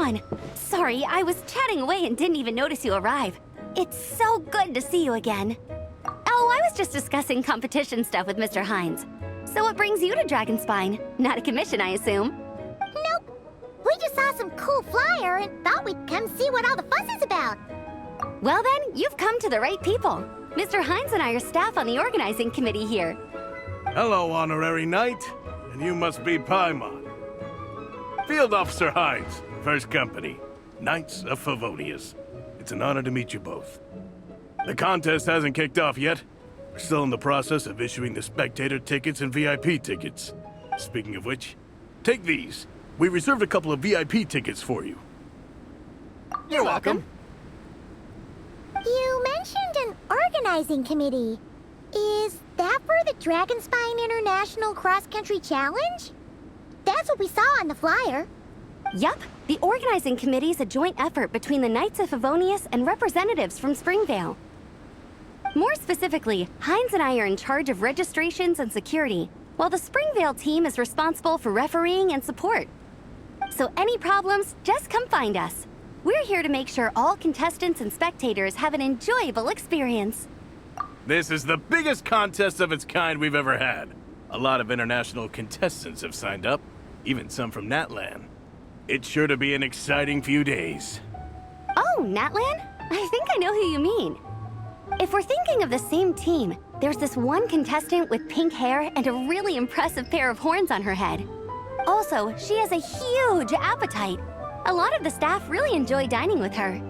on. Sorry, I was chatting away and didn't even notice you arrive. It's so good to see you again. Oh, I was just discussing competition stuff with Mr. Hines. So what brings you to Dragonspine? Not a commission, I assume? Nope. We just saw some cool flyer and thought we'd come see what all the fuss is about. Well then, you've come to the right people. Mr. Hines and I are staff on the organizing committee here. Hello, Honorary Knight. And you must be Paimon. Field Officer Hines, First Company, Knights of Favonius. It's an honor to meet you both. The contest hasn't kicked off yet. We're still in the process of issuing the spectator tickets and VIP tickets. Speaking of which, take these. We reserved a couple of VIP tickets for you. You're welcome. You mentioned an organizing committee. Is that for the Dragonspine International Cross Country Challenge? That's what we saw on the flyer. Yup, the organizing committee is a joint effort between the Knights of Favonius and representatives from Springvale. More specifically, Hines and I are in charge of registrations and security, while the Springvale team is responsible for refereeing and support. So any problems, just come find us. We're here to make sure all contestants and spectators have an enjoyable experience. This is the biggest contest of its kind we've ever had. A lot of international contestants have signed up, even some from Natlan. It's sure to be an exciting few days. Oh, Natlan? I think I know who you mean. If we're thinking of the same team, there's this one contestant with pink hair and a really impressive pair of horns on her head. Also, she has a huge appetite. A lot of the staff really enjoy dining with her.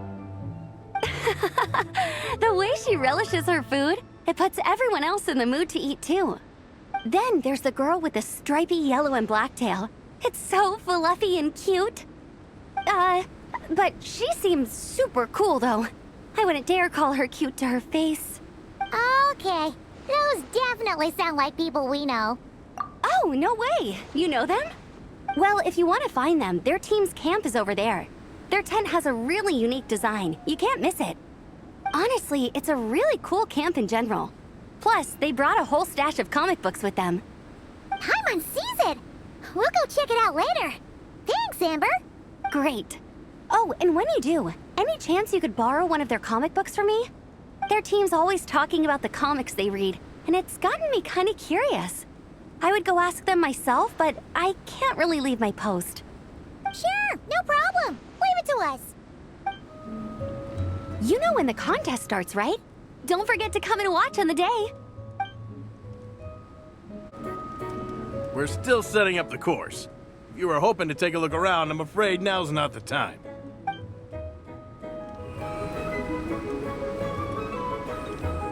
The way she relishes her food, it puts everyone else in the mood to eat too. Then there's the girl with the stripy yellow and black tail. It's so fluffy and cute. But she seems super cool though. I wouldn't dare call her cute to her face. Okay, those definitely sound like people we know. Oh, no way! You know them? Well, if you want to find them, their team's camp is over there. Their tent has a really unique design. You can't miss it. Honestly, it's a really cool camp in general. Plus, they brought a whole stash of comic books with them. Paimon sees it! We'll go check it out later. Thanks, Amber. Great. Oh, and when you do, any chance you could borrow one of their comic books for me? Their team's always talking about the comics they read, and it's gotten me kind of curious. I would go ask them myself, but I can't really leave my post. Sure, no problem. Leave it to us. You know when the contest starts, right? Don't forget to come and watch on the day. We're still setting up the course. If you were hoping to take a look around, I'm afraid now's not the time.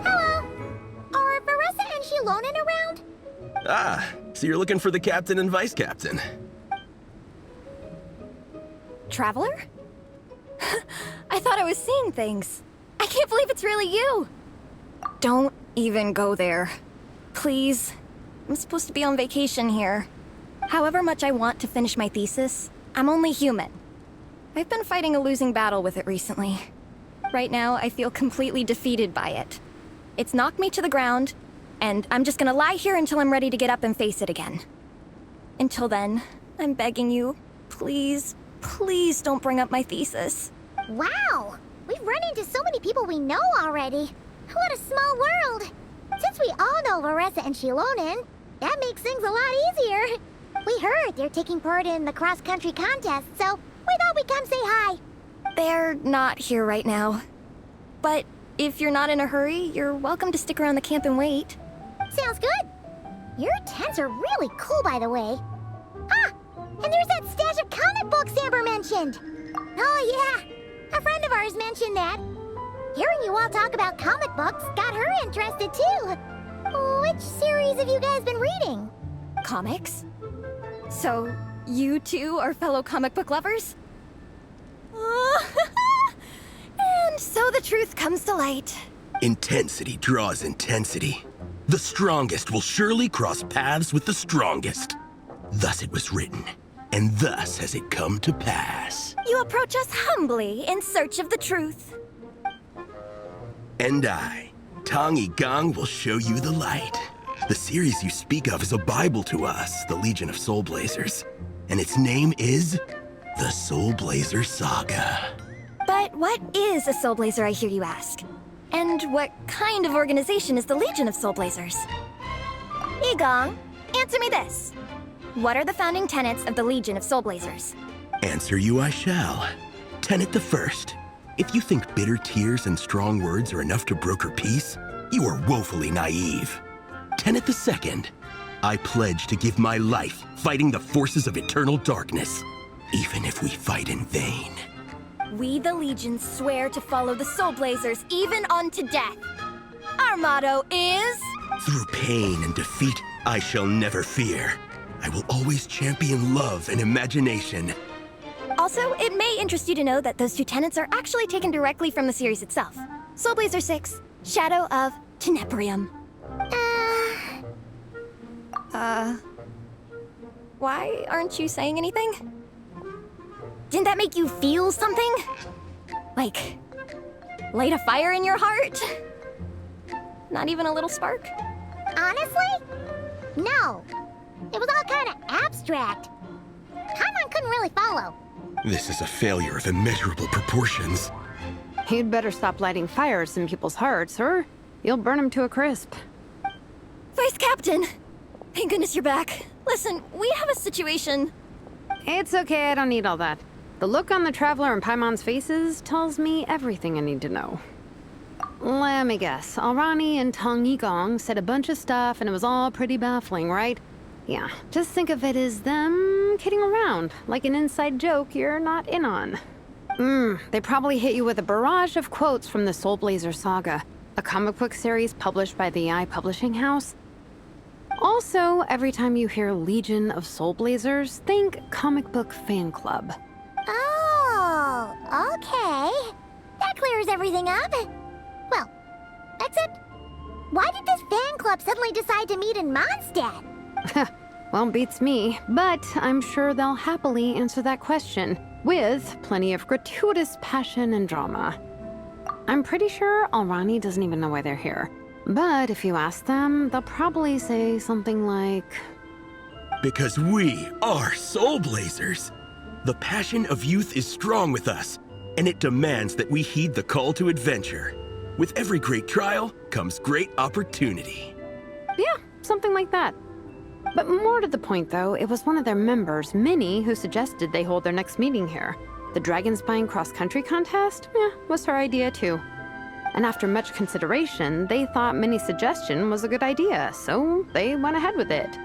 Hello. Are Varesa and Xilonen around? Ah, so you're looking for the captain and vice captain. Traveler? I thought I was seeing things. I can't believe it's really you. Don't even go there. Please. I'm supposed to be on vacation here. However much I want to finish my thesis, I'm only human. I've been fighting a losing battle with it recently. Right now, I feel completely defeated by it. It's knocked me to the ground, and I'm just gonna lie here until I'm ready to get up and face it again. Until then, I'm begging you, please, please don't bring up my thesis. Wow! We've run into so many people we know already. What a small world! Since we all know Varesa and Xilonen, that makes things a lot easier. We heard they're taking part in the cross-country contest, so we thought we'd come say hi. They're not here right now. But if you're not in a hurry, you're welcome to stick around the camp and wait. Sounds good. Your tents are really cool, by the way. Ah! And there's that stash of comic books Amber mentioned! Oh yeah! A friend of ours mentioned that. Hearing you all talk about comic books got her interested too. Which series have you guys been reading? Comics? So, you two are fellow comic book lovers? And so the truth comes to light. Intensity draws intensity. The strongest will surely cross paths with the strongest. Thus it was written, and thus has it come to pass. You approach us humbly in search of the truth. And I, Tongi Gong, will show you the light. The series you speak of is a Bible to us, the Legion of Soulblazers. And its name is The Soulblazer Saga. But what is a Soulblazer, I hear you ask? And what kind of organization is the Legion of Soulblazers? Igong, answer me this. What are the founding tenets of the Legion of Soulblazers? Answer you I shall. Tenet the first. If you think bitter tears and strong words are enough to broker peace, you are woefully naive. Tenet the second. I pledge to give my life fighting the forces of eternal darkness, even if we fight in vain. We, the Legion, swear to follow the Soulblazers even unto death. Our motto is... Through pain and defeat, I shall never fear. I will always champion love and imagination. Also, it may interest you to know that those two tenets are actually taken directly from the series itself. Soulblazer 6, Shadow of Tenebrium. Why aren't you saying anything? Didn't that make you feel something? Like, light a fire in your heart? Not even a little spark? Honestly? No. It was all kind of abstract. Paimon couldn't really follow. This is a failure of immeasurable proportions. You'd better stop lighting fires in people's hearts, or you'll burn them to a crisp. Vice Captain! Thank goodness you're back. Listen, we have a situation. It's okay, I don't need all that. The look on the Traveler and Paimon's faces tells me everything I need to know. Let me guess. Alrani and Tong Yigong said a bunch of stuff and it was all pretty baffling, right? Yeah, just think of it as them kidding around, like an inside joke you're not in on. They probably hit you with a barrage of quotes from the Soulblazer Saga, a comic book series published by the Publishing House. Also, every time you hear Legion of Soulblazers, think comic book fan club. Oh, okay. That clears everything up. Well, except, why did this fan club suddenly decide to meet in Mondstadt? Well, beats me, but I'm sure they'll happily answer that question, with plenty of gratuitous passion and drama. I'm pretty sure Alrani doesn't even know why they're here. But if you ask them, they'll probably say something like... Because we are Soulblazers. The passion of youth is strong with us, and it demands that we heed the call to adventure. With every great trial comes great opportunity. Yeah, something like that. But more to the point, though, it was one of their members, Minnie, who suggested they hold their next meeting here. The Dragon Spine cross-country contest? Was her idea, too. And after much consideration, they thought Minnie's suggestion was a good idea, so they went ahead with it.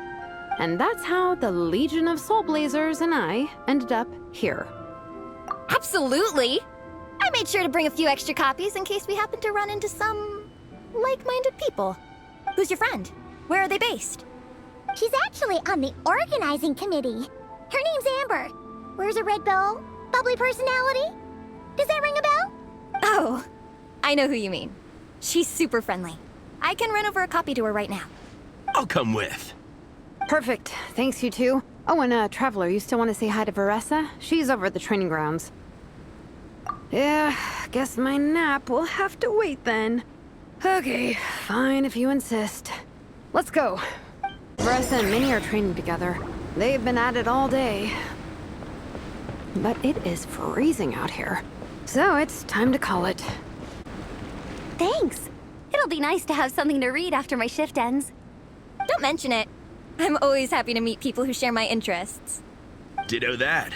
And that's how the Legion of Soulblazers and I ended up here. Absolutely! I made sure to bring a few extra copies in case we happen to run into some... like-minded people. Who's your friend? Where are they based? She's actually on the organizing committee. Her name's Amber. Wears a red bow, bubbly personality. Does that ring a bell? Oh, I know who you mean. She's super friendly. I can run over a copy to her right now. I'll come with. Perfect. Thanks, you two. Oh, and Traveler, you still want to say hi to Varesa? She's over at the training grounds. Yeah, guess my nap will have to wait then. Okay, fine if you insist. Let's go. Varesa and Minnie are training together. They've been at it all day. But it is freezing out here. So it's time to call it. Thanks. It'll be nice to have something to read after my shift ends. Don't mention it. I'm always happy to meet people who share my interests. Ditto that.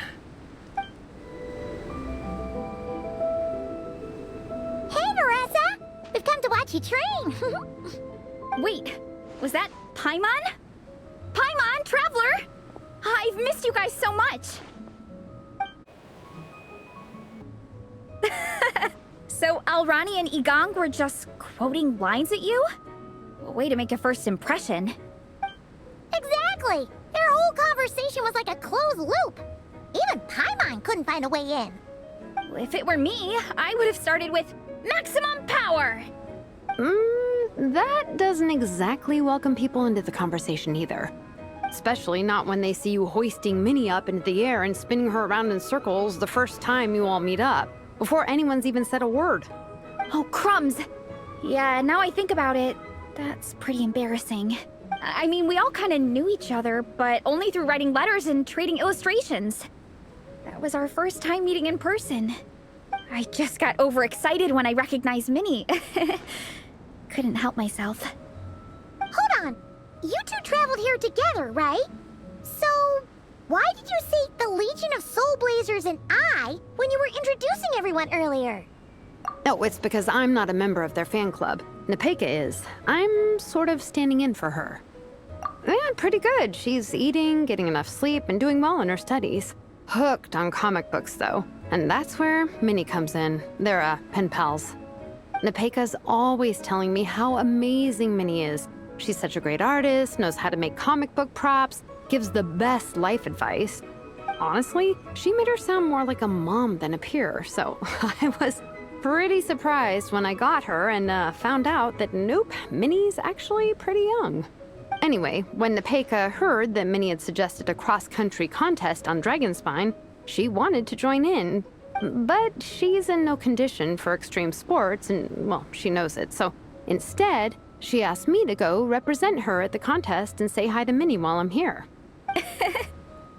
Hey, Varesa! We've come to watch you train. Wait, was that Paimon? Paimon, Traveler! I've missed you guys so much! So Alrani and Igong were just quoting lines at you? Way to make a first impression. Exactly! Their whole conversation was like a closed loop. Even Paimon couldn't find a way in. If it were me, I would have started with maximum power! That doesn't exactly welcome people into the conversation either. Especially not when they see you hoisting Minnie up into the air and spinning her around in circles the first time you all meet up, before anyone's even said a word. Oh, crumbs! Yeah, now I think about it, that's pretty embarrassing. I mean, we all kind of knew each other, but only through writing letters and trading illustrations. That was our first time meeting in person. I just got overexcited when I recognized Minnie. Couldn't help myself. Hold on. You two traveled here together, right? So, why did you say the Legion of Soulblazers and I when you were introducing everyone earlier? Oh, it's because I'm not a member of their fan club. Nepeka is. I'm sort of standing in for her. Yeah, pretty good. She's eating, getting enough sleep, and doing well in her studies. Hooked on comic books, though. And that's where Minnie comes in. They're, pen pals. Nepeka's always telling me how amazing Minnie is. She's such a great artist, knows how to make comic book props, gives the best life advice. Honestly, she made her sound more like a mom than a peer, so I was pretty surprised when I got her and found out that nope, Minnie's actually pretty young. Anyway, when Nepeka heard that Minnie had suggested a cross-country contest on Dragonspine, she wanted to join in. But she's in no condition for extreme sports, and, well, she knows it. So instead, she asked me to go represent her at the contest and say hi to Minnie while I'm here.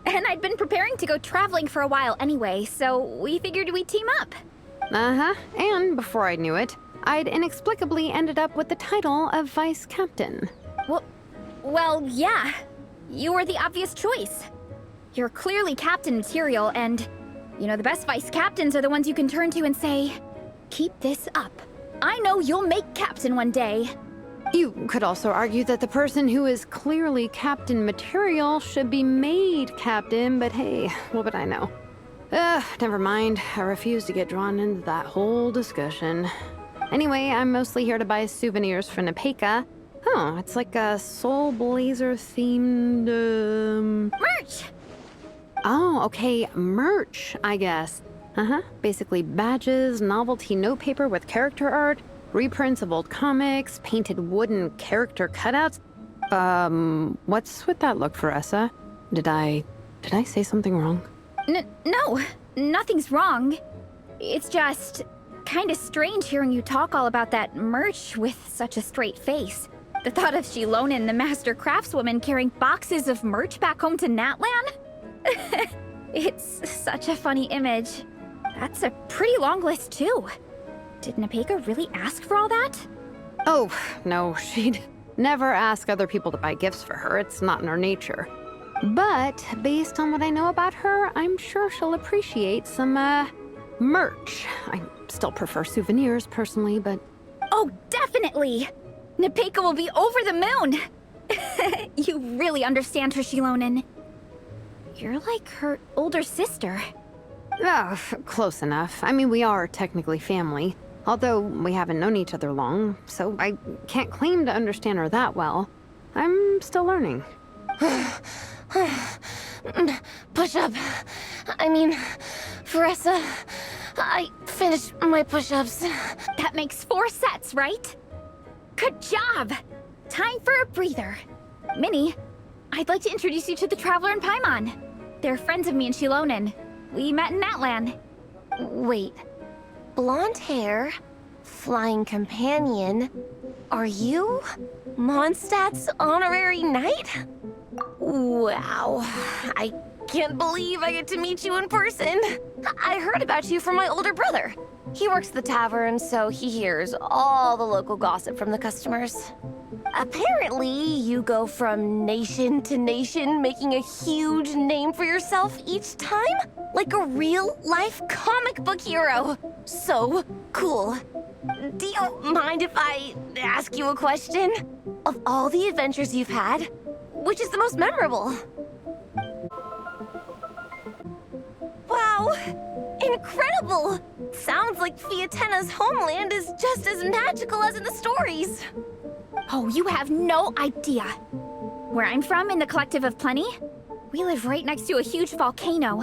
And I'd been preparing to go traveling for a while anyway, so we figured we'd team up. Uh-huh. And before I knew it, I'd inexplicably ended up with the title of vice captain. Well, yeah. You were the obvious choice. You're clearly captain material, and, you know, the best vice captains are the ones you can turn to and say, keep this up. I know you'll make captain one day. You could also argue that the person who is clearly captain material should be made captain, but hey, what would I know? Never mind. I refuse to get drawn into that whole discussion. Anyway, I'm mostly here to buy souvenirs for Nepeka. Oh, it's like a Soulblazer themed, Merch! Oh, okay, merch, I guess. Uh-huh, basically badges, novelty notepaper with character art, reprints of old comics, painted wooden character cutouts. What's with that look, Varesa? Did I say something wrong? No, nothing's wrong. It's just kinda strange hearing you talk all about that merch with such a straight face. The thought of Xilonen, the master craftswoman, carrying boxes of merch back home to Natlan? It's such a funny image. That's a pretty long list, too. Did Nepeka really ask for all that? Oh, no, she'd never ask other people to buy gifts for her. It's not in her nature. But based on what I know about her, I'm sure she'll appreciate some, merch. I still prefer souvenirs, personally, but... Oh, definitely! Nepeka will be over the moon! You really understand her, Xilonen. You're like her older sister. Oh, close enough. I mean, we are technically family, although we haven't known each other long, so I can't claim to understand her that well. I'm still learning. Push-up. I mean, Varesa, I finished my push-ups. That makes 4 sets, right? Good job! Time for a breather. Minnie, I'd like to introduce you to the Traveler and Paimon. They're friends of me and Xilonen. We met in Natlan. Wait. Blonde hair, flying companion. Are you Mondstadt's honorary knight? Wow. I can't believe I get to meet you in person. I heard about you from my older brother. He works at the tavern, so he hears all the local gossip from the customers. Apparently, you go from nation to nation, making a huge name for yourself each time? Like a real-life comic book hero. So cool. Do you mind if I ask you a question? Of all the adventures you've had, which is the most memorable? Wow! Incredible! Sounds like Fiatena's homeland is just as magical as in the stories. Oh, you have no idea. Where I'm from, in the Collective of Plenty, we live right next to a huge volcano.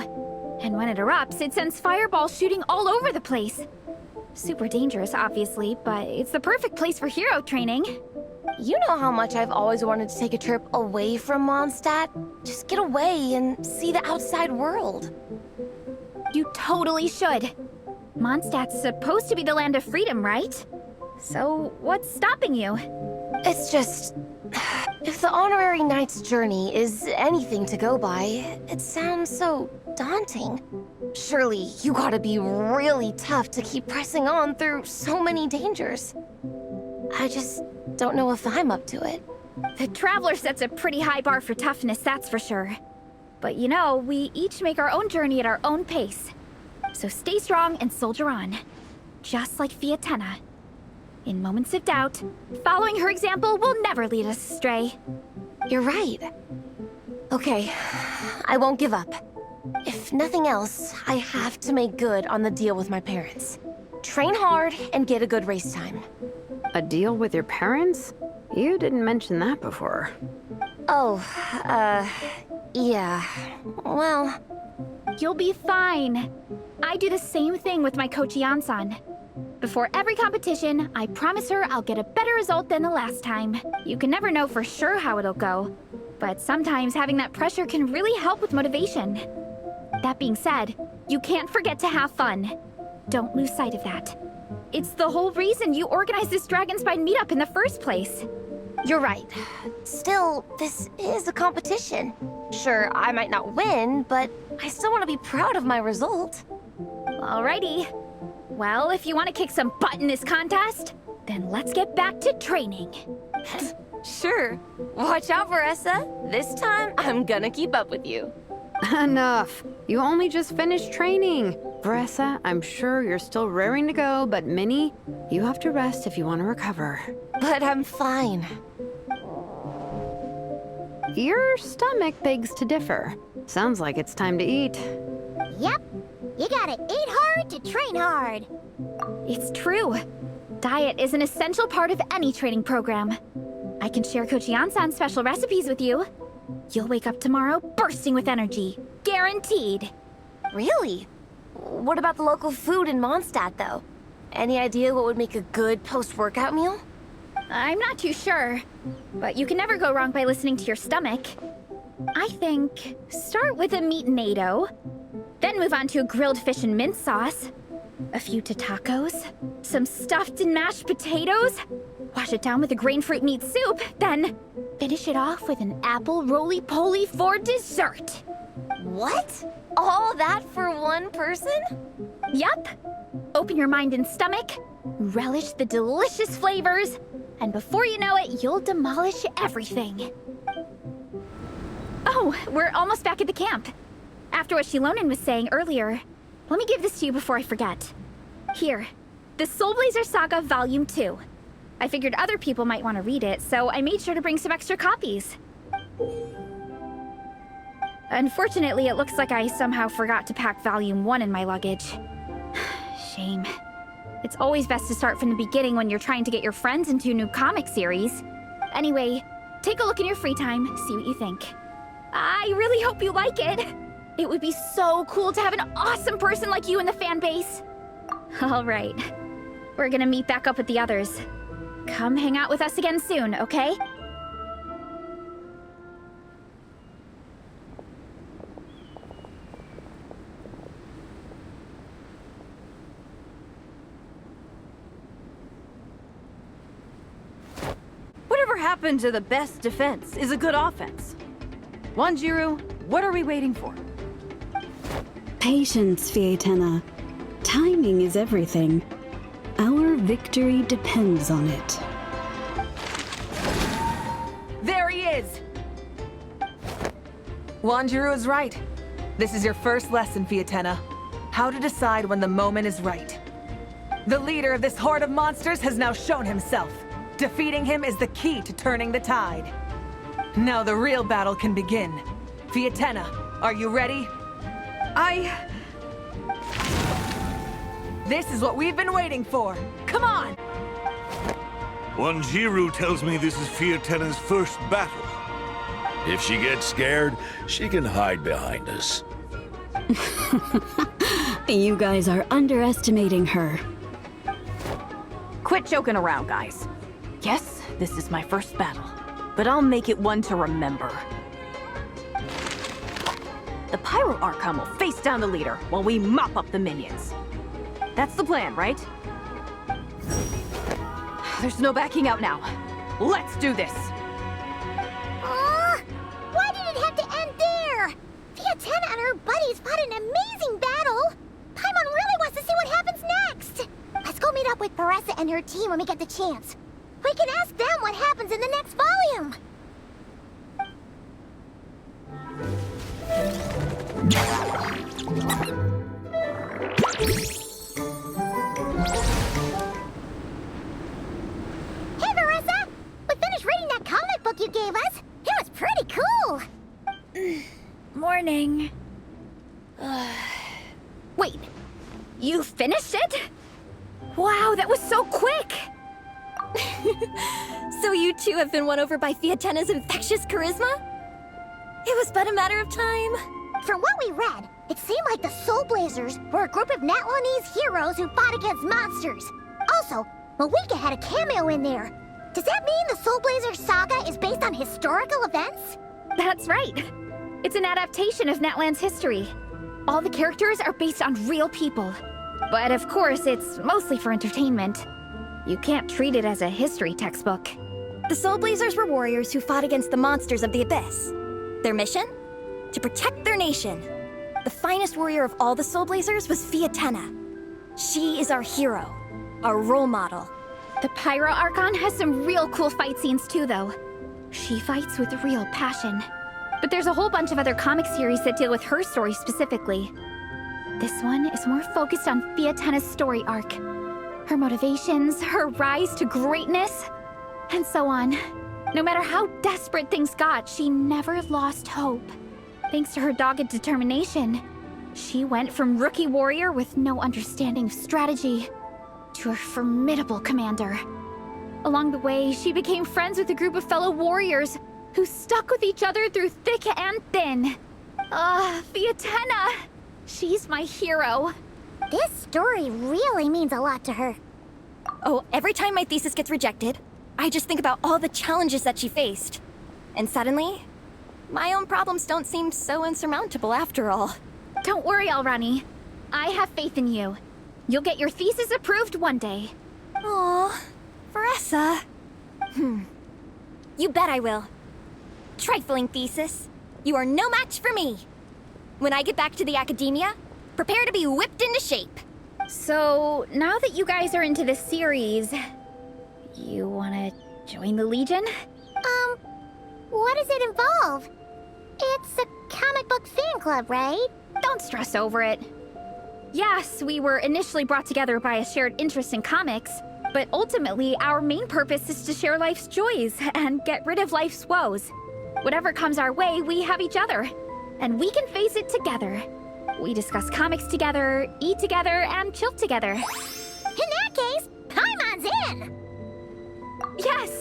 And when it erupts, it sends fireballs shooting all over the place. Super dangerous, obviously, but it's the perfect place for hero training. You know how much I've always wanted to take a trip away from Mondstadt? Just get away and see the outside world. You totally should. Mondstadt's supposed to be the land of freedom, right? So, what's stopping you? It's just... if the honorary knight's journey is anything to go by, it sounds so daunting. Surely you gotta be really tough to keep pressing on through so many dangers. I just don't know if I'm up to it. The Traveler sets a pretty high bar for toughness, that's for sure. But you know, we each make our own journey at our own pace. So stay strong and soldier on. Just like Fiatenna. In moments of doubt, following her example will never lead us astray. You're right. Okay, I won't give up. If nothing else, I have to make good on the deal with my parents. Train hard and get a good race time. A deal with your parents? You didn't mention that before. Oh, yeah. Well... You'll be fine. I do the same thing with my coach Yan-san. Before every competition, I promise her I'll get a better result than the last time. You can never know for sure how it'll go, but sometimes having that pressure can really help with motivation. That being said, you can't forget to have fun. Don't lose sight of that. It's the whole reason you organized this Dragonspine meetup in the first place. You're right. Still, this is a competition. Sure, I might not win, but I still want to be proud of my result. Alrighty. Well, if you want to kick some butt in this contest, then let's get back to training. Sure. Watch out, Varesa. This time, I'm gonna keep up with you. Enough. You only just finished training. Varesa, I'm sure you're still raring to go, but Minnie, you have to rest if you want to recover. But I'm fine. Your stomach begs to differ. Sounds like it's time to eat. Yep. You gotta eat hard to train hard. It's true. Diet is an essential part of any training program. I can share Coach Yan-san's special recipes with you. You'll wake up tomorrow bursting with energy. Guaranteed. Really? What about the local food in Mondstadt, though? Any idea what would make a good post-workout meal? I'm not too sure, but you can never go wrong by listening to your stomach. I think start with a meat-nado, then move on to a grilled fish and mint sauce, a few tacos, some stuffed and mashed potatoes, wash it down with a grain fruit meat soup, then finish it off with an apple roly-poly for dessert. What? All that for one person? Yup. Open your mind and stomach, relish the delicious flavors, and before you know it, you'll demolish everything. Oh, we're almost back at the camp. After what Xilonen was saying earlier, let me give this to you before I forget. Here, the Soulblazer Saga Volume 2. I figured other people might want to read it, so I made sure to bring some extra copies. Unfortunately, it looks like I somehow forgot to pack Volume 1 in my luggage. Shame. It's always best to start from the beginning when you're trying to get your friends into a new comic series. Anyway, take a look in your free time, see what you think. I really hope you like it. It would be so cool to have an awesome person like you in the fan base. All right. We're gonna meet back up with the others. Come hang out with us again soon, okay? Whatever happened to the best defense is a good offense? Wanjiru, what are we waiting for? Patience, Fiatenna. Timing is everything. Our victory depends on it. There he is! Wanjiru is right. This is your first lesson, Fiatenna. How to decide when the moment is right. The leader of this horde of monsters has now shown himself. Defeating him is the key to turning the tide. Now the real battle can begin. Fiatenna, are you ready? This is what we've been waiting for. Come on! Wanjiru tells me this is Fiatenna's first battle. If she gets scared, she can hide behind us. You guys are underestimating her. Quit joking around, guys. Yes, this is my first battle, but I'll make it one to remember. The Pyro Archon will face down the leader while we mop up the minions. That's the plan, right? There's no backing out now. Let's do this! team when we get the chance. We can ask them what happens in the next volume. Hey, Varesa! We finished reading that comic book you gave us. It was pretty cool. Morning. Wait, you finished it? Wow, that was so quick! So you two have been won over by Fiatena's infectious charisma? It was but a matter of time. From what we read, it seemed like the Soulblazers were a group of Natlanese heroes who fought against monsters. Also, Mika had a cameo in there. Does that mean the Soulblazer saga is based on historical events? That's right. It's an adaptation of Natlan's history. All the characters are based on real people. But of course, it's mostly for entertainment. You can't treat it as a history textbook. The Soulblazers were warriors who fought against the monsters of the Abyss. Their mission? To protect their nation. The finest warrior of all the Soulblazers was Fiatena. She is our hero, our role model. The Pyro Archon has some real cool fight scenes too, though. She fights with real passion. But there's a whole bunch of other comic series that deal with her story specifically. This one is more focused on Fiatena's story arc. Her motivations, her rise to greatness, and so on. No matter how desperate things got, she never lost hope. Thanks to her dogged determination, she went from rookie warrior with no understanding of strategy to a formidable commander. Along the way, she became friends with a group of fellow warriors who stuck with each other through thick and thin. Fiatena! She's my hero. This story really means a lot to her. Oh, every time my thesis gets rejected, I just think about all the challenges that she faced. And suddenly, my own problems don't seem so insurmountable after all. Don't worry, Alrani. I have faith in you. You'll get your thesis approved one day. Aw, Varesa. You bet I will. Trifling thesis. You are no match for me. When I get back to the academia, prepare to be whipped into shape. So, now that you guys are into this series, you wanna join the Legion? What does it involve? It's a comic book fan club, right? Don't stress over it. Yes, we were initially brought together by a shared interest in comics, but ultimately our main purpose is to share life's joys and get rid of life's woes. Whatever comes our way, we have each other, and we can face it together. We discuss comics together, eat together, and chill together. In that case, Paimon's in! Yes!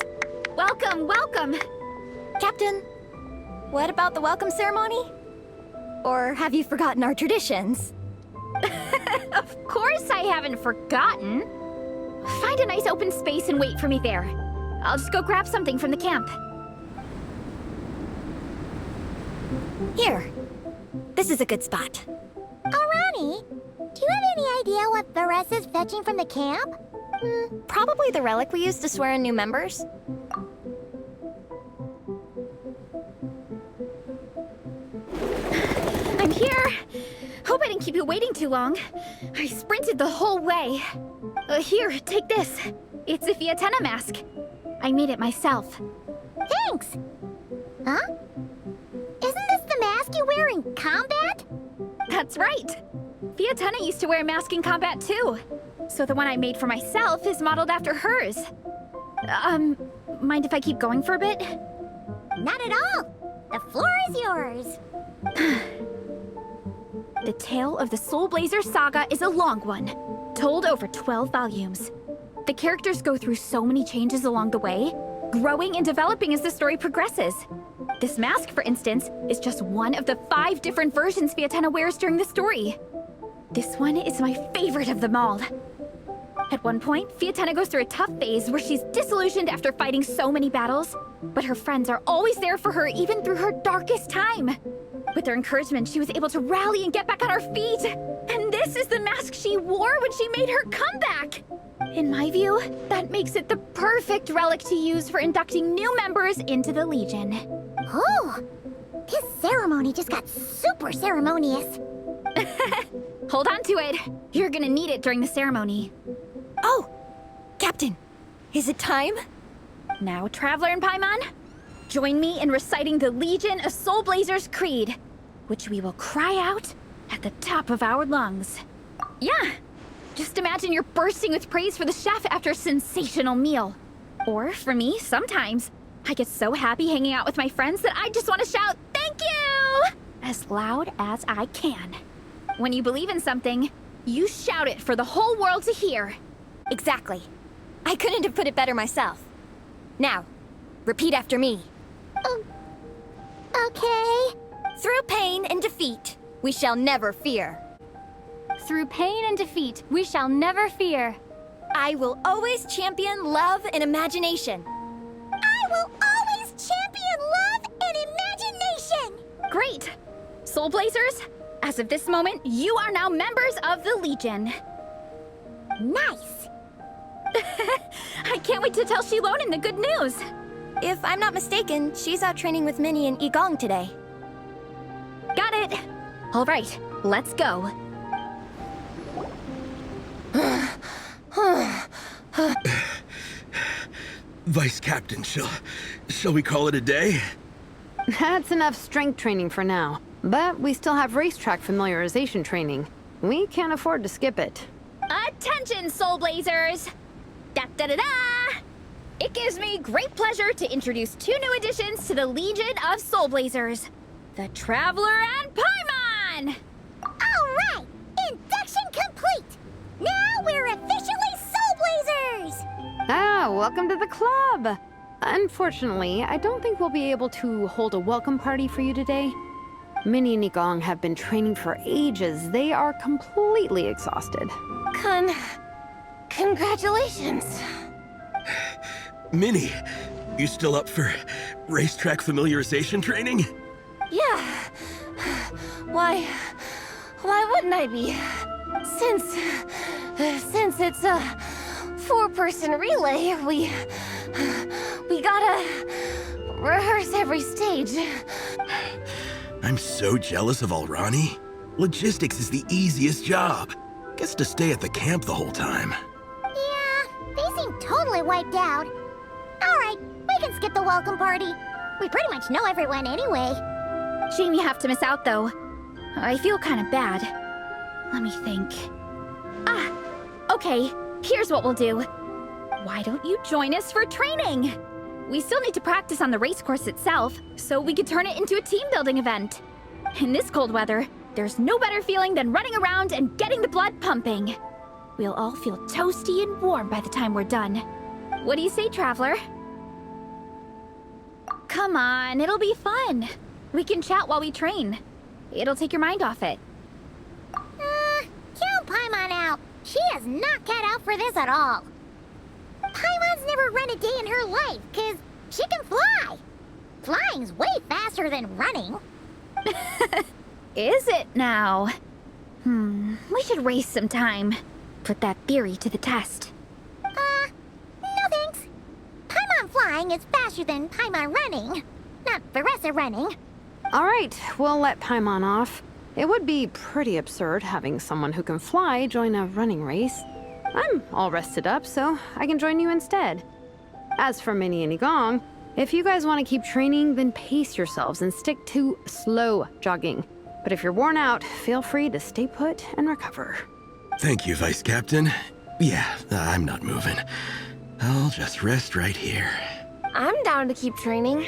Welcome, welcome! Captain, what about the welcome ceremony? Or have you forgotten our traditions? Of course I haven't forgotten. Find a nice open space and wait for me there. I'll just go grab something from the camp. Here. This is a good spot. Alrani, do you have any idea what Varesa's fetching from the camp? Probably the relic we use to swear in new members. I'm here! Hope I didn't keep you waiting too long. I sprinted the whole way. Here, take this. It's a Fiatena mask. I made it myself. Thanks! Huh? Isn't this the mask you wear in combat? That's right! Fiatena used to wear a mask in combat too. So the one I made for myself is modeled after hers. Mind if I keep going for a bit? Not at all! The floor is yours! The tale of the Soulblazer saga is a long one, told over 12 volumes. The characters go through so many changes along the way, growing and developing as the story progresses. This mask, for instance, is just one of the 5 different versions Fiatena wears during the story. This one is my favorite of them all. At one point, Fiatena goes through a tough phase where she's disillusioned after fighting so many battles, but her friends are always there for her even through her darkest time. With their encouragement, she was able to rally and get back on her feet. And this is the mask she wore when she made her comeback. In my view, that makes it the perfect relic to use for inducting new members into the Legion. Oh, this ceremony just got super ceremonious. Hold on to it. You're gonna need it during the ceremony. Oh, Captain, is it time? Now, Traveler and Paimon, join me in reciting the Legion of Soulblazers Creed, which we will cry out at the top of our lungs. Yeah, just imagine you're bursting with praise for the chef after a sensational meal. Or, for me, sometimes, I get so happy hanging out with my friends that I just want to shout, "Thank you!" as loud as I can. When you believe in something, you shout it for the whole world to hear. Exactly. I couldn't have put it better myself. Now, repeat after me. Okay. Through pain and defeat, we shall never fear. Through pain and defeat, we shall never fear. I will always champion love and imagination. I will always champion love and imagination! Great! Soulblazers, as of this moment, you are now members of the Legion. Nice! I can't wait to tell Xilonen the good news. If I'm not mistaken, she's out training with Minnie and Igong today. Got it! All right, let's go. Vice Captain, shall we call it a day? That's enough strength training for now. But we still have racetrack familiarization training. We can't afford to skip it. Attention, Soulblazers! Da-da-da-da! It gives me great pleasure to introduce 2 new additions to the Legion of Soulblazers. The Traveler and Paimon! Alright! Induction complete! Now we're officially Soulblazers! Ah, welcome to the club! Unfortunately, I don't think we'll be able to hold a welcome party for you today. Minnie and Igong have been training for ages. They are completely exhausted. Congratulations. Minnie, you still up for racetrack familiarization training? Yeah. Why wouldn't I be? Since it's a 4-person relay, we gotta rehearse every stage. I'm so jealous of Alrani. Logistics is the easiest job. Gets to stay at the camp the whole time. Yeah, they seem totally wiped out. Alright, we can skip the welcome party. We pretty much know everyone anyway. Shame you have to miss out, though. I feel kind of bad. Let me think. Okay, here's what we'll do. Why don't you join us for training? We still need to practice on the race course itself, so we could turn it into a team-building event. In this cold weather, there's no better feeling than running around and getting the blood pumping. We'll all feel toasty and warm by the time we're done. What do you say, Traveler? Come on, it'll be fun. We can chat while we train. It'll take your mind off it. Count Paimon out. She is not cut out for this at all. Paimon's never run a day in her life, 'cause she can fly. Flying's way faster than running. Is it now? We should race sometime. Put that theory to the test. No thanks. Paimon flying is faster than Paimon running. Not Varesa running. All right, we'll let Paimon off. It would be pretty absurd having someone who can fly join a running race. I'm all rested up, so I can join you instead. As for Minnie and Igong, if you guys want to keep training, then pace yourselves and stick to slow jogging. But if you're worn out, feel free to stay put and recover. Thank you, Vice Captain. Yeah, I'm not moving. I'll just rest right here. I'm down to keep training.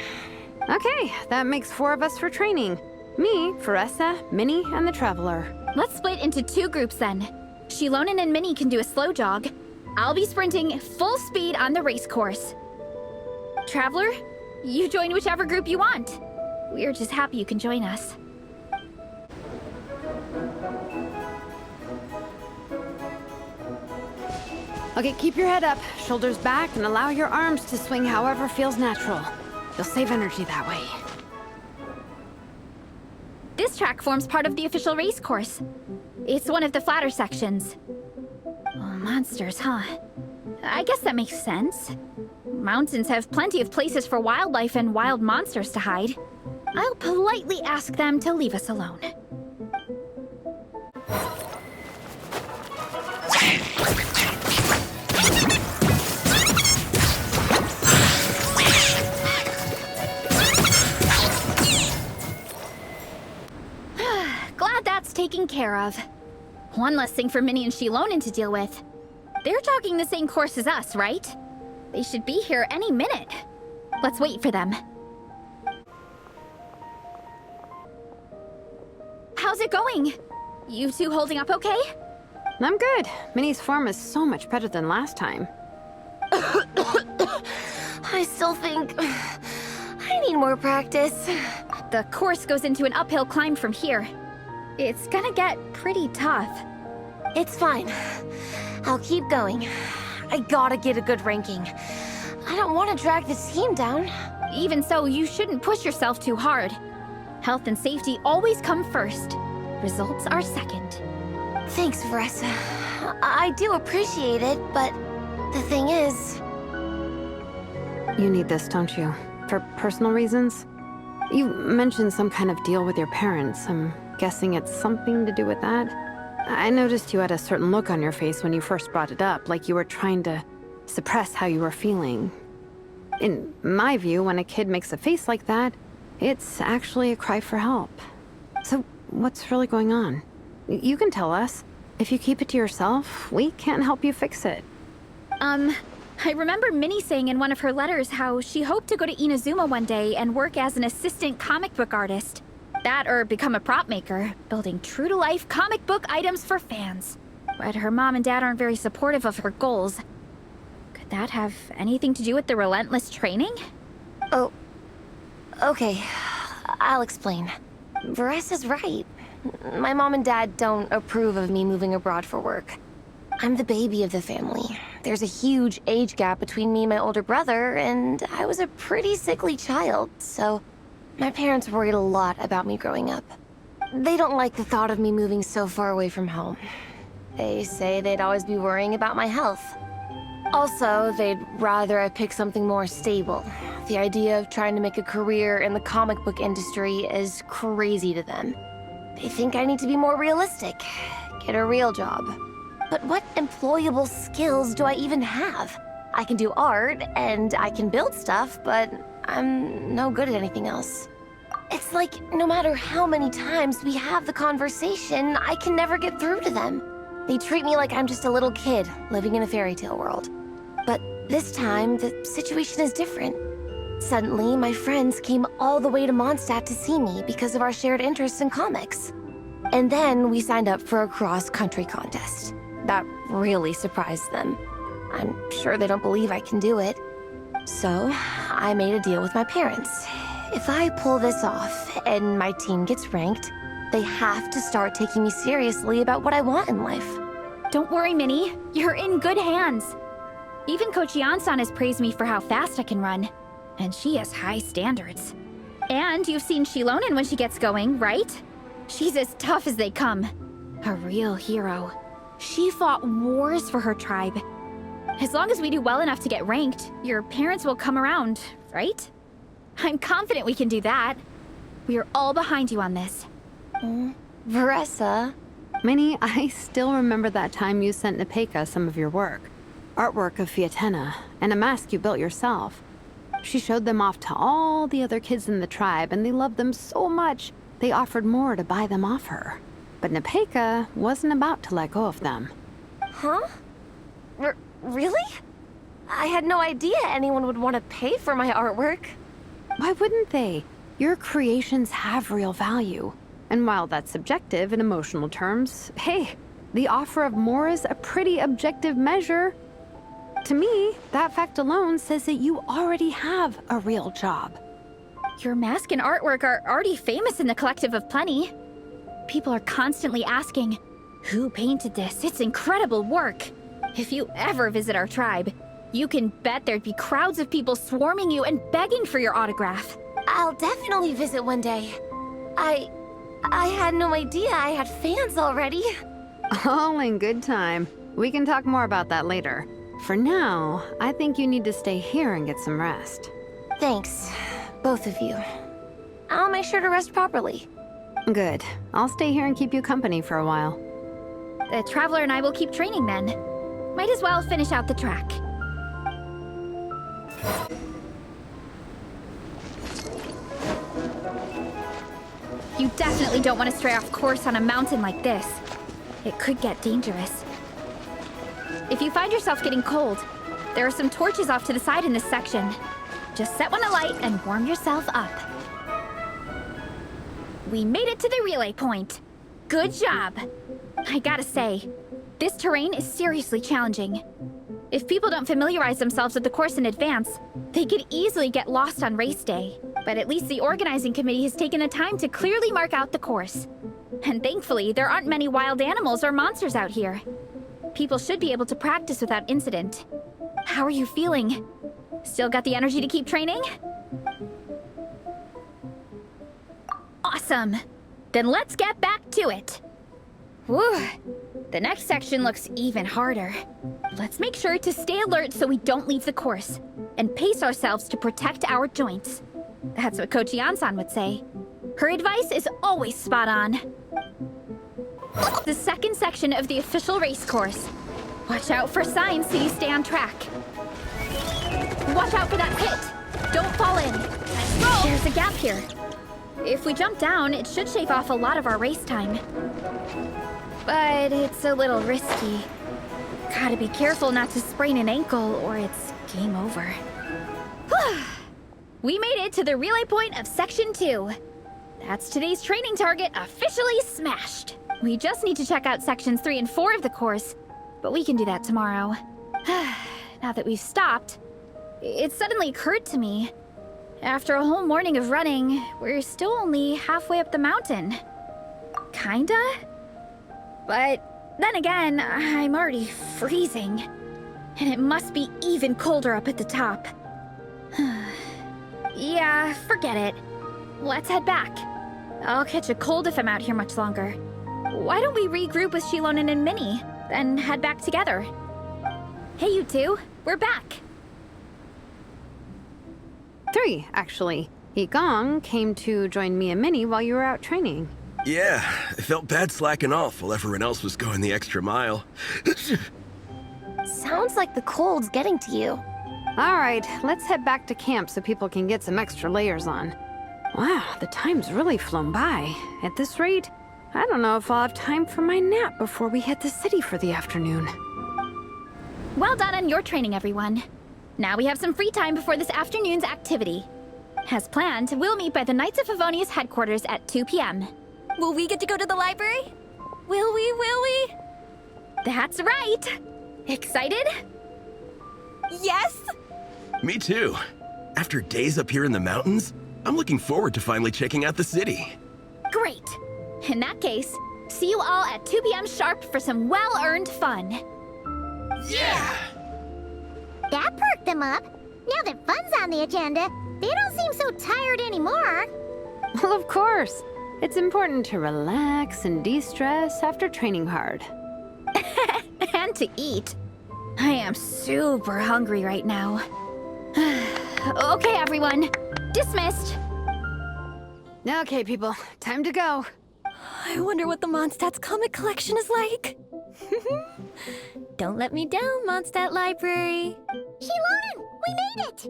Okay, that makes 4 of us for training. Me, Varesa, Minnie, and the Traveler. Let's split into 2 groups then. Xilonen and Minnie can do a slow jog. I'll be sprinting full speed on the race course. Traveler, you join whichever group you want. We're just happy you can join us. Okay, keep your head up, shoulders back, and allow your arms to swing however feels natural. You'll save energy that way. This track forms part of the official race course. It's one of the flatter sections. Oh, monsters, huh? I guess that makes sense. Mountains have plenty of places for wildlife and wild monsters to hide. I'll politely ask them to leave us alone. taken care of. One less thing for Minnie and Xilonen to deal with. They're talking the same course as us, right? They should be here any minute. Let's wait for them. How's it going? You two holding up okay? I'm good. Minnie's form is so much better than last time. I still think I need more practice. The course goes into an uphill climb from here. It's gonna get pretty tough. It's fine. I'll keep going. I gotta get a good ranking. I don't want to drag the team down. Even so, you shouldn't push yourself too hard. Health and safety always come first. Results are second. Thanks, Varesa. I do appreciate it, but the thing is... You need this, don't you? For personal reasons? You mentioned some kind of deal with your parents. I'm guessing it's something to do with that? I noticed you had a certain look on your face when you first brought it up, like you were trying to suppress how you were feeling. In my view, when a kid makes a face like that, it's actually a cry for help. So, what's really going on? You can tell us. If you keep it to yourself, we can't help you fix it. I remember Minnie saying in one of her letters how she hoped to go to Inazuma one day and work as an assistant comic book artist. That or become a prop maker, building true-to-life comic book items for fans. But her mom and dad aren't very supportive of her goals. Could that have anything to do with the relentless training? Oh, okay. I'll explain. Varesa's right. My mom and dad don't approve of me moving abroad for work. I'm the baby of the family. There's a huge age gap between me and my older brother, and I was a pretty sickly child, so my parents worried a lot about me growing up. They don't like the thought of me moving so far away from home. They say they'd always be worrying about my health. Also, they'd rather I pick something more stable. The idea of trying to make a career in the comic book industry is crazy to them. They think I need to be more realistic, get a real job. But what employable skills do I even have? I can do art, and I can build stuff, but I'm no good at anything else. It's like, no matter how many times we have the conversation, I can never get through to them. They treat me like I'm just a little kid living in a fairy tale world. But this time, the situation is different. Suddenly, my friends came all the way to Mondstadt to see me because of our shared interests in comics. And then we signed up for a cross-country contest. That really surprised them. I'm sure they don't believe I can do it. So, I made a deal with my parents. If I pull this off and my team gets ranked, they have to start taking me seriously about what I want in life. Don't worry, Minnie. You're in good hands. Even Coach Yansan has praised me for how fast I can run. And she has high standards. And you've seen Xilonen when she gets going, right? She's as tough as they come. A real hero. She fought wars for her tribe. As long as we do well enough to get ranked, your parents will come around, right? I'm confident we can do that. We are all behind you on this. Varesa? Minnie, I still remember that time you sent Nepeka some of your work. Artwork of Fiatena, and a mask you built yourself. She showed them off to all the other kids in the tribe, and they loved them so much, they offered more to buy them off her. But Nepeka wasn't about to let go of them. Huh? Really? I had no idea anyone would want to pay for my artwork. Why wouldn't they? Your creations have real value. And while that's subjective in emotional terms, hey, the offer of more is a pretty objective measure. To me, that fact alone says that you already have a real job. Your mask and artwork are already famous in the Collective of Plenty. People are constantly asking, who painted this? It's incredible work. If you ever visit our tribe, you can bet there'd be crowds of people swarming you and begging for your autograph. I'll definitely visit one day. I had no idea I had fans already. All in good time. We can talk more about that later. For now, I think you need to stay here and get some rest. Thanks, both of you. I'll make sure to rest properly. Good. I'll stay here and keep you company for a while. The Traveler and I will keep training then. Might as well finish out the track. You definitely don't want to stray off course on a mountain like this. It could get dangerous. If you find yourself getting cold, there are some torches off to the side in this section. Just set one alight and warm yourself up. We made it to the relay point. Good job. I gotta say, this terrain is seriously challenging. If people don't familiarize themselves with the course in advance, they could easily get lost on race day. But at least the organizing committee has taken the time to clearly mark out the course. And thankfully, there aren't many wild animals or monsters out here. People should be able to practice without incident. How are you feeling? Still got the energy to keep training? Awesome! Then let's get back to it! Whew! The next section looks even harder. Let's make sure to stay alert so we don't leave the course, and pace ourselves to protect our joints. That's what Coach Yan-san would say. Her advice is always spot on. The second section of the official race course. Watch out for signs so you stay on track. Watch out for that pit! Don't fall in! Let's go! There's a gap here. If we jump down, it should shave off a lot of our race time. But it's a little risky. Gotta be careful not to sprain an ankle or it's game over. We made it to the relay point of Section 2. That's today's training target officially smashed. We just need to check out Sections 3 and 4 of the course, but we can do that tomorrow. Now that we've stopped, it suddenly occurred to me. After a whole morning of running, we're still only halfway up the mountain. Kinda? But then again, I'm already freezing. And it must be even colder up at the top. Yeah, forget it. Let's head back. I'll catch a cold if I'm out here much longer. Why don't we regroup with Xilonen and Minnie, then head back together? Hey, you two, we're back. 3, actually. Yigong came to join me and Minnie while you were out training. Yeah, I felt bad slacking off while everyone else was going the extra mile. Sounds like the cold's getting to you. All right, let's head back to camp so people can get some extra layers on. Wow, the time's really flown by. At this rate, I don't know if I'll have time for my nap before we hit the city for the afternoon. Well done on your training, everyone. Now we have some free time before this afternoon's activity. As planned, we'll meet by the Knights of Favonius headquarters at 2 p.m. Will we get to go to the library? Will we? That's right! Excited? Yes! Me too. After days up here in the mountains, I'm looking forward to finally checking out the city. Great! In that case, see you all at 2 p.m. sharp for some well-earned fun. Yeah! That perked them up. Now that fun's on the agenda, they don't seem so tired anymore. Well, of course. It's important to relax and de-stress after training hard. And to eat. I am super hungry right now. Okay, everyone. Dismissed. Okay, people. Time to go. I wonder what the Mondstadt's comic collection is like. Don't let me down, Mondstadt Library. Xilonen, we made it!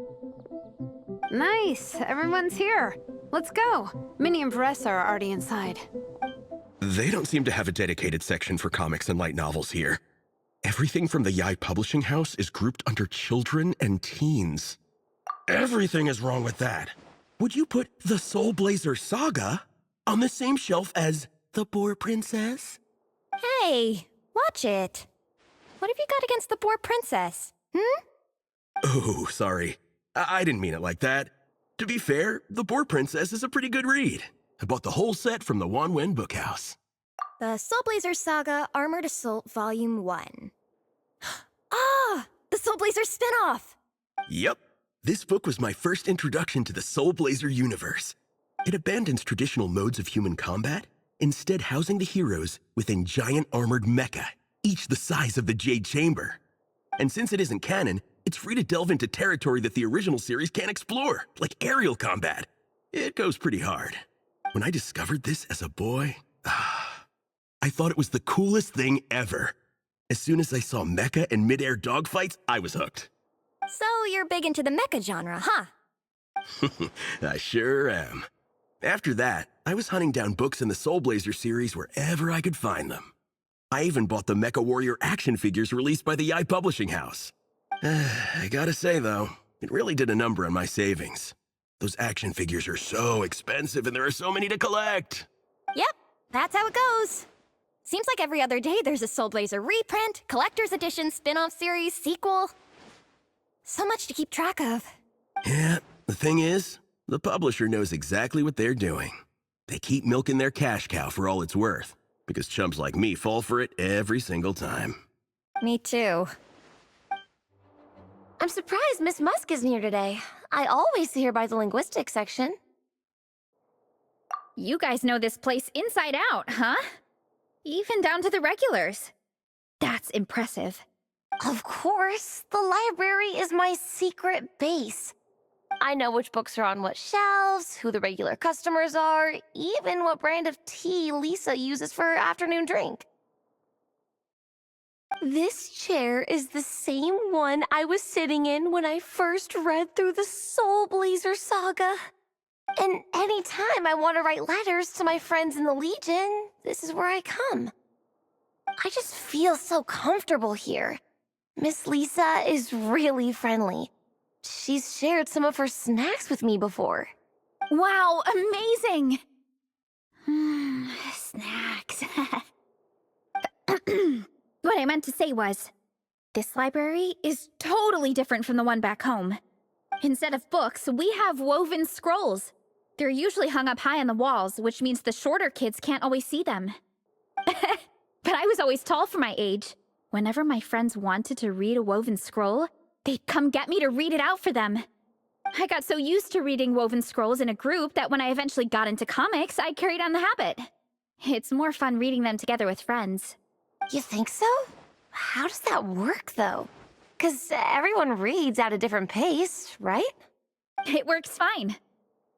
Nice. Everyone's here. Let's go. Minnie and Varesa are already inside. They don't seem to have a dedicated section for comics and light novels here. Everything from the Yai Publishing House is grouped under children and teens. Everything is wrong with that. Would you put the Soulblazer Saga on the same shelf as The Boar Princess? Hey, watch it. What have you got against the Boar Princess? Oh, sorry. I didn't mean it like that. To be fair, The Boar Princess is a pretty good read. I bought the whole set from the Wanwen Bookhouse. The Soulblazer Saga Armored Assault Volume 1. Ah! The Soulblazer spinoff! Yep. This book was my first introduction to the Soulblazer universe. It abandons traditional modes of human combat, instead housing the heroes within giant armored mecha, each the size of the Jade Chamber. And since it isn't canon, it's free to delve into territory that the original series can't explore, like aerial combat. It goes pretty hard. When I discovered this as a boy, I thought it was the coolest thing ever. As soon as I saw mecha and mid-air dogfights, I was hooked. So you're big into the mecha genre, huh? I sure am. After that, I was hunting down books in the Soulblazer series wherever I could find them. I even bought the Mecha Warrior action figures released by the Yai Publishing House. I gotta say, though, it really did a number on my savings. Those action figures are so expensive and there are so many to collect. Yep, that's how it goes. Seems like every other day there's a Soulblazer reprint, collector's edition, spin-off series, sequel. So much to keep track of. Yeah, the thing is, the publisher knows exactly what they're doing. They keep milking their cash cow for all it's worth, because chumps like me fall for it every single time. Me too. I'm surprised Miss Musk isn't here today. I always see her by the linguistics section. You guys know this place inside out, huh? Even down to the regulars. That's impressive. Of course, the library is my secret base. I know which books are on what shelves, who the regular customers are, even what brand of tea Lisa uses for her afternoon drink. This chair is the same one I was sitting in when I first read through the Soulblazer saga. And anytime I want to write letters to my friends in the Legion, this is where I come. I just feel so comfortable here. Miss Lisa is really friendly. She's shared some of her snacks with me before. Wow, amazing! Snacks. What I meant to say was, this library is totally different from the one back home. Instead of books, we have woven scrolls. They're usually hung up high on the walls, which means the shorter kids can't always see them. But I was always tall for my age. Whenever my friends wanted to read a woven scroll, they'd come get me to read it out for them. I got so used to reading woven scrolls in a group that when I eventually got into comics, I carried on the habit. It's more fun reading them together with friends. You think so? How does that work, though? 'Cause everyone reads at a different pace, right? It works fine.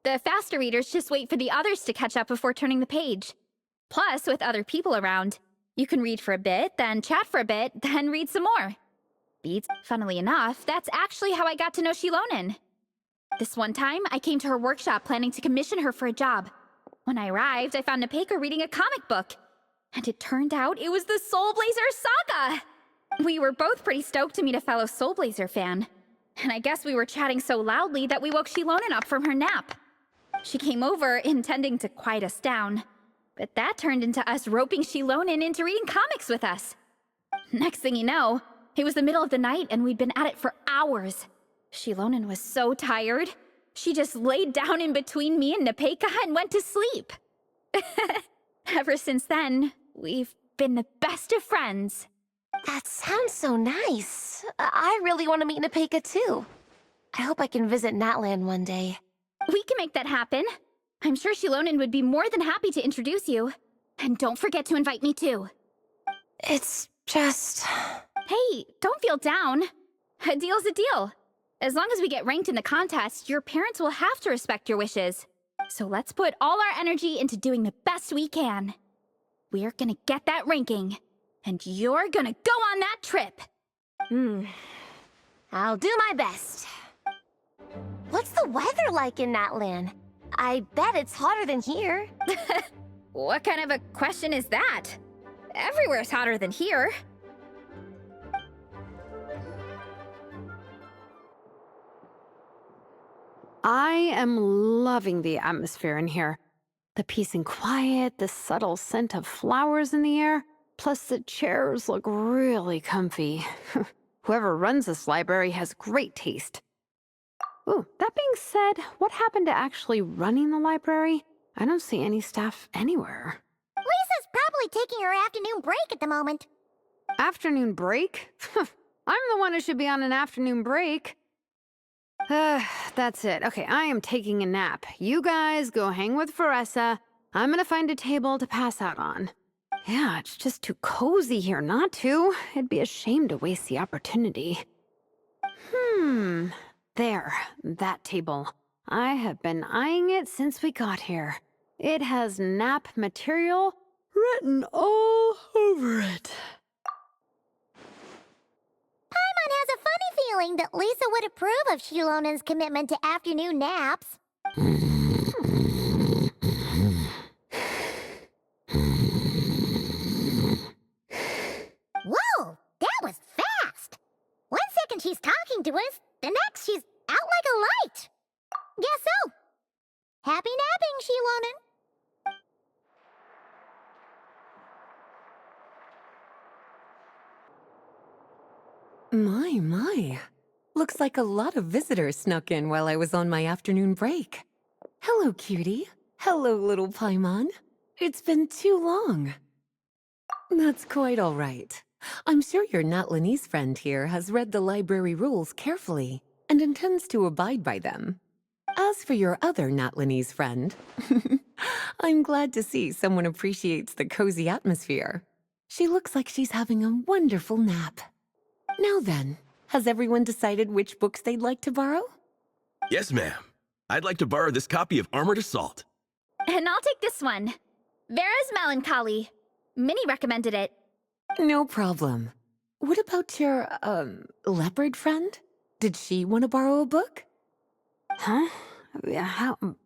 The faster readers just wait for the others to catch up before turning the page. Plus, with other people around, you can read for a bit, then chat for a bit, then read some more. Beats, funnily enough, that's actually how I got to know Xilonen. This one time, I came to her workshop planning to commission her for a job. When I arrived, I found Nepeka reading a comic book. And it turned out it was the Soulblazer saga! We were both pretty stoked to meet a fellow Soulblazer fan. And I guess we were chatting so loudly that we woke Xilonen up from her nap. She came over, intending to quiet us down. But that turned into us roping Xilonen into reading comics with us. Next thing you know, it was the middle of the night and we'd been at it for hours. Xilonen was so tired, she just laid down in between me and Nepeka and went to sleep. Ever since then, we've been the best of friends. That sounds so nice. I really want to meet Nepeka too. I hope I can visit Natlan one day. We can make that happen. I'm sure Xilonen would be more than happy to introduce you. And don't forget to invite me too. It's just... Hey, don't feel down. A deal's a deal. As long as we get ranked in the contest, your parents will have to respect your wishes. So let's put all our energy into doing the best we can. We're gonna get that ranking. And you're gonna go on that trip. I'll do my best. What's the weather like in Natlan? I bet it's hotter than here. What kind of a question is that? Everywhere's hotter than here. I am loving the atmosphere in here. The peace and quiet, the subtle scent of flowers in the air, plus the chairs look really comfy. Whoever runs this library has great taste. Ooh, that being said, what happened to actually running the library? I don't see any staff anywhere. Lisa's probably taking her afternoon break at the moment. Afternoon break? I'm the one who should be on an afternoon break. That's it. Okay, I am taking a nap. You guys go hang with Varesa. I'm gonna find a table to pass out on. Yeah, it's just too cozy here not to. It'd be a shame to waste the opportunity. There, that table. I have been eyeing it since we got here. It has nap material written all over it. Paimon has a funny feeling that Lisa would approve of Xilonen's commitment to afternoon naps. shopping, Xilonen. My. Looks like a lot of visitors snuck in while I was on my afternoon break. Hello, cutie. Hello, little Paimon. It's been too long. That's quite all right. I'm sure your Natlanese friend here has read the library rules carefully and intends to abide by them. As for your other Natlanese friend, I'm glad to see someone appreciates the cozy atmosphere. She looks like she's having a wonderful nap. Now then, has everyone decided which books they'd like to borrow? Yes, ma'am. I'd like to borrow this copy of Armored Assault. And I'll take this one. Vera's Melancholy. Minnie recommended it. No problem. What about your, leopard friend? Did she want to borrow a book? Huh?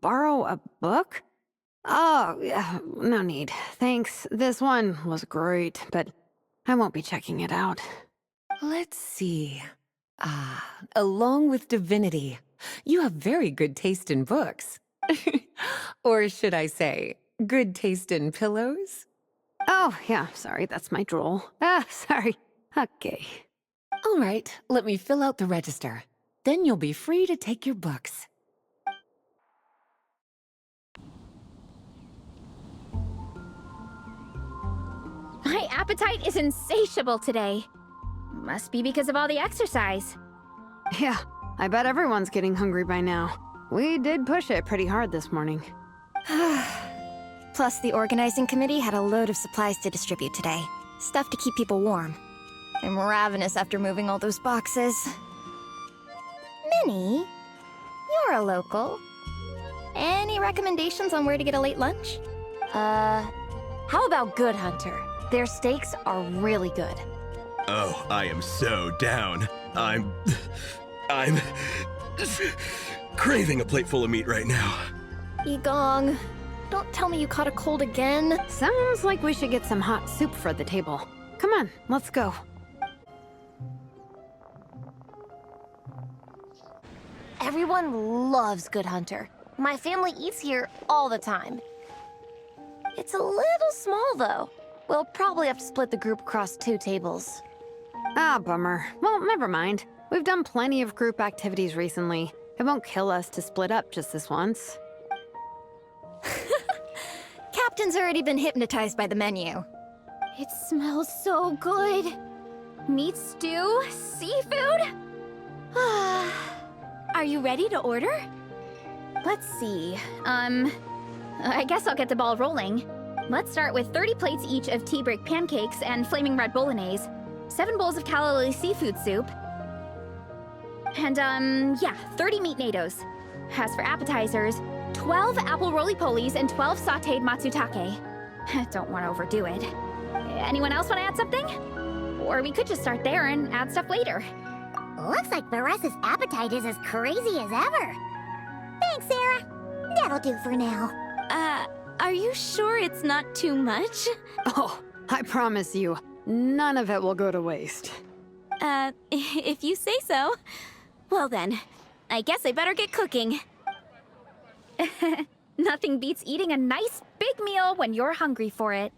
Borrow a book? Oh, yeah, no need. Thanks. This one was great, but I won't be checking it out. Let's see. Along with Divinity, you have very good taste in books. Or should I say, good taste in pillows? Oh, yeah, sorry, that's my drool. Sorry. Okay. All right, let me fill out the register. Then you'll be free to take your books. My appetite is insatiable today. Must be because of all the exercise. Yeah, I bet everyone's getting hungry by now. We did push it pretty hard this morning. Plus, the organizing committee had a load of supplies to distribute today. Stuff to keep people warm. I'm ravenous after moving all those boxes. Minnie, you're a local. Any recommendations on where to get a late lunch? How about Good Hunter? Their steaks are really good. Oh, I am so down. I'm craving a plate full of meat right now. Igong, don't tell me you caught a cold again. Sounds like we should get some hot soup for the table. Come on, let's go. Everyone loves Good Hunter. My family eats here all the time. It's a little small, though. We'll probably have to split the group across 2 tables. Ah, bummer. Well, never mind. We've done plenty of group activities recently. It won't kill us to split up just this once. Captain's already been hypnotized by the menu. It smells so good. Meat stew? Seafood? Are you ready to order? Let's see. I guess I'll get the ball rolling. Let's start with 30 plates each of tea break pancakes and flaming red bolognese, 7 bowls of calla lily seafood soup, and 30 meat nados. As for appetizers, 12 apple roly-polies and 12 sauteed matsutake. Don't want to overdo it. Anyone else want to add something? Or we could just start there and add stuff later. Looks like Varesa's appetite is as crazy as ever. Thanks, Sarah. That'll do for now. Are you sure it's not too much? Oh, I promise you, none of it will go to waste. If you say so. Well then, I guess I better get cooking. Nothing beats eating a nice big meal when you're hungry for it.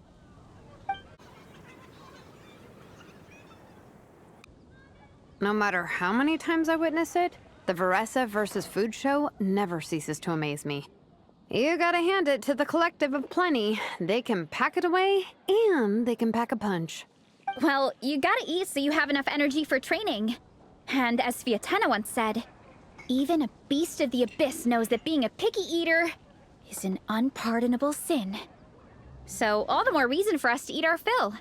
No matter how many times I witness it, the Varesa versus Food show never ceases to amaze me. You gotta hand it to the collective of plenty. They can pack it away, and they can pack a punch. Well, you gotta eat so you have enough energy for training. And as Vietena once said, even a beast of the abyss knows that being a picky eater is an unpardonable sin. So all the more reason for us to eat our fill.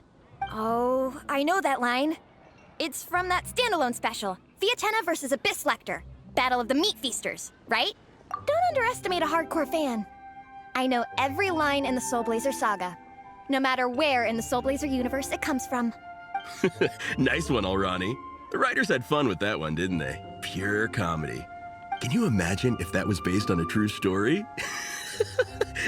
Oh, I know that line. It's from that standalone special, Vietena versus Abyss Lecter, Battle of the Meat Feasters, right? Don't underestimate a hardcore fan. I know every line in the Soulblazer saga, no matter where in the Soulblazer universe it comes from. Nice one, Alrani. The writers had fun with that one, didn't they? Pure comedy. Can you imagine if that was based on a true story?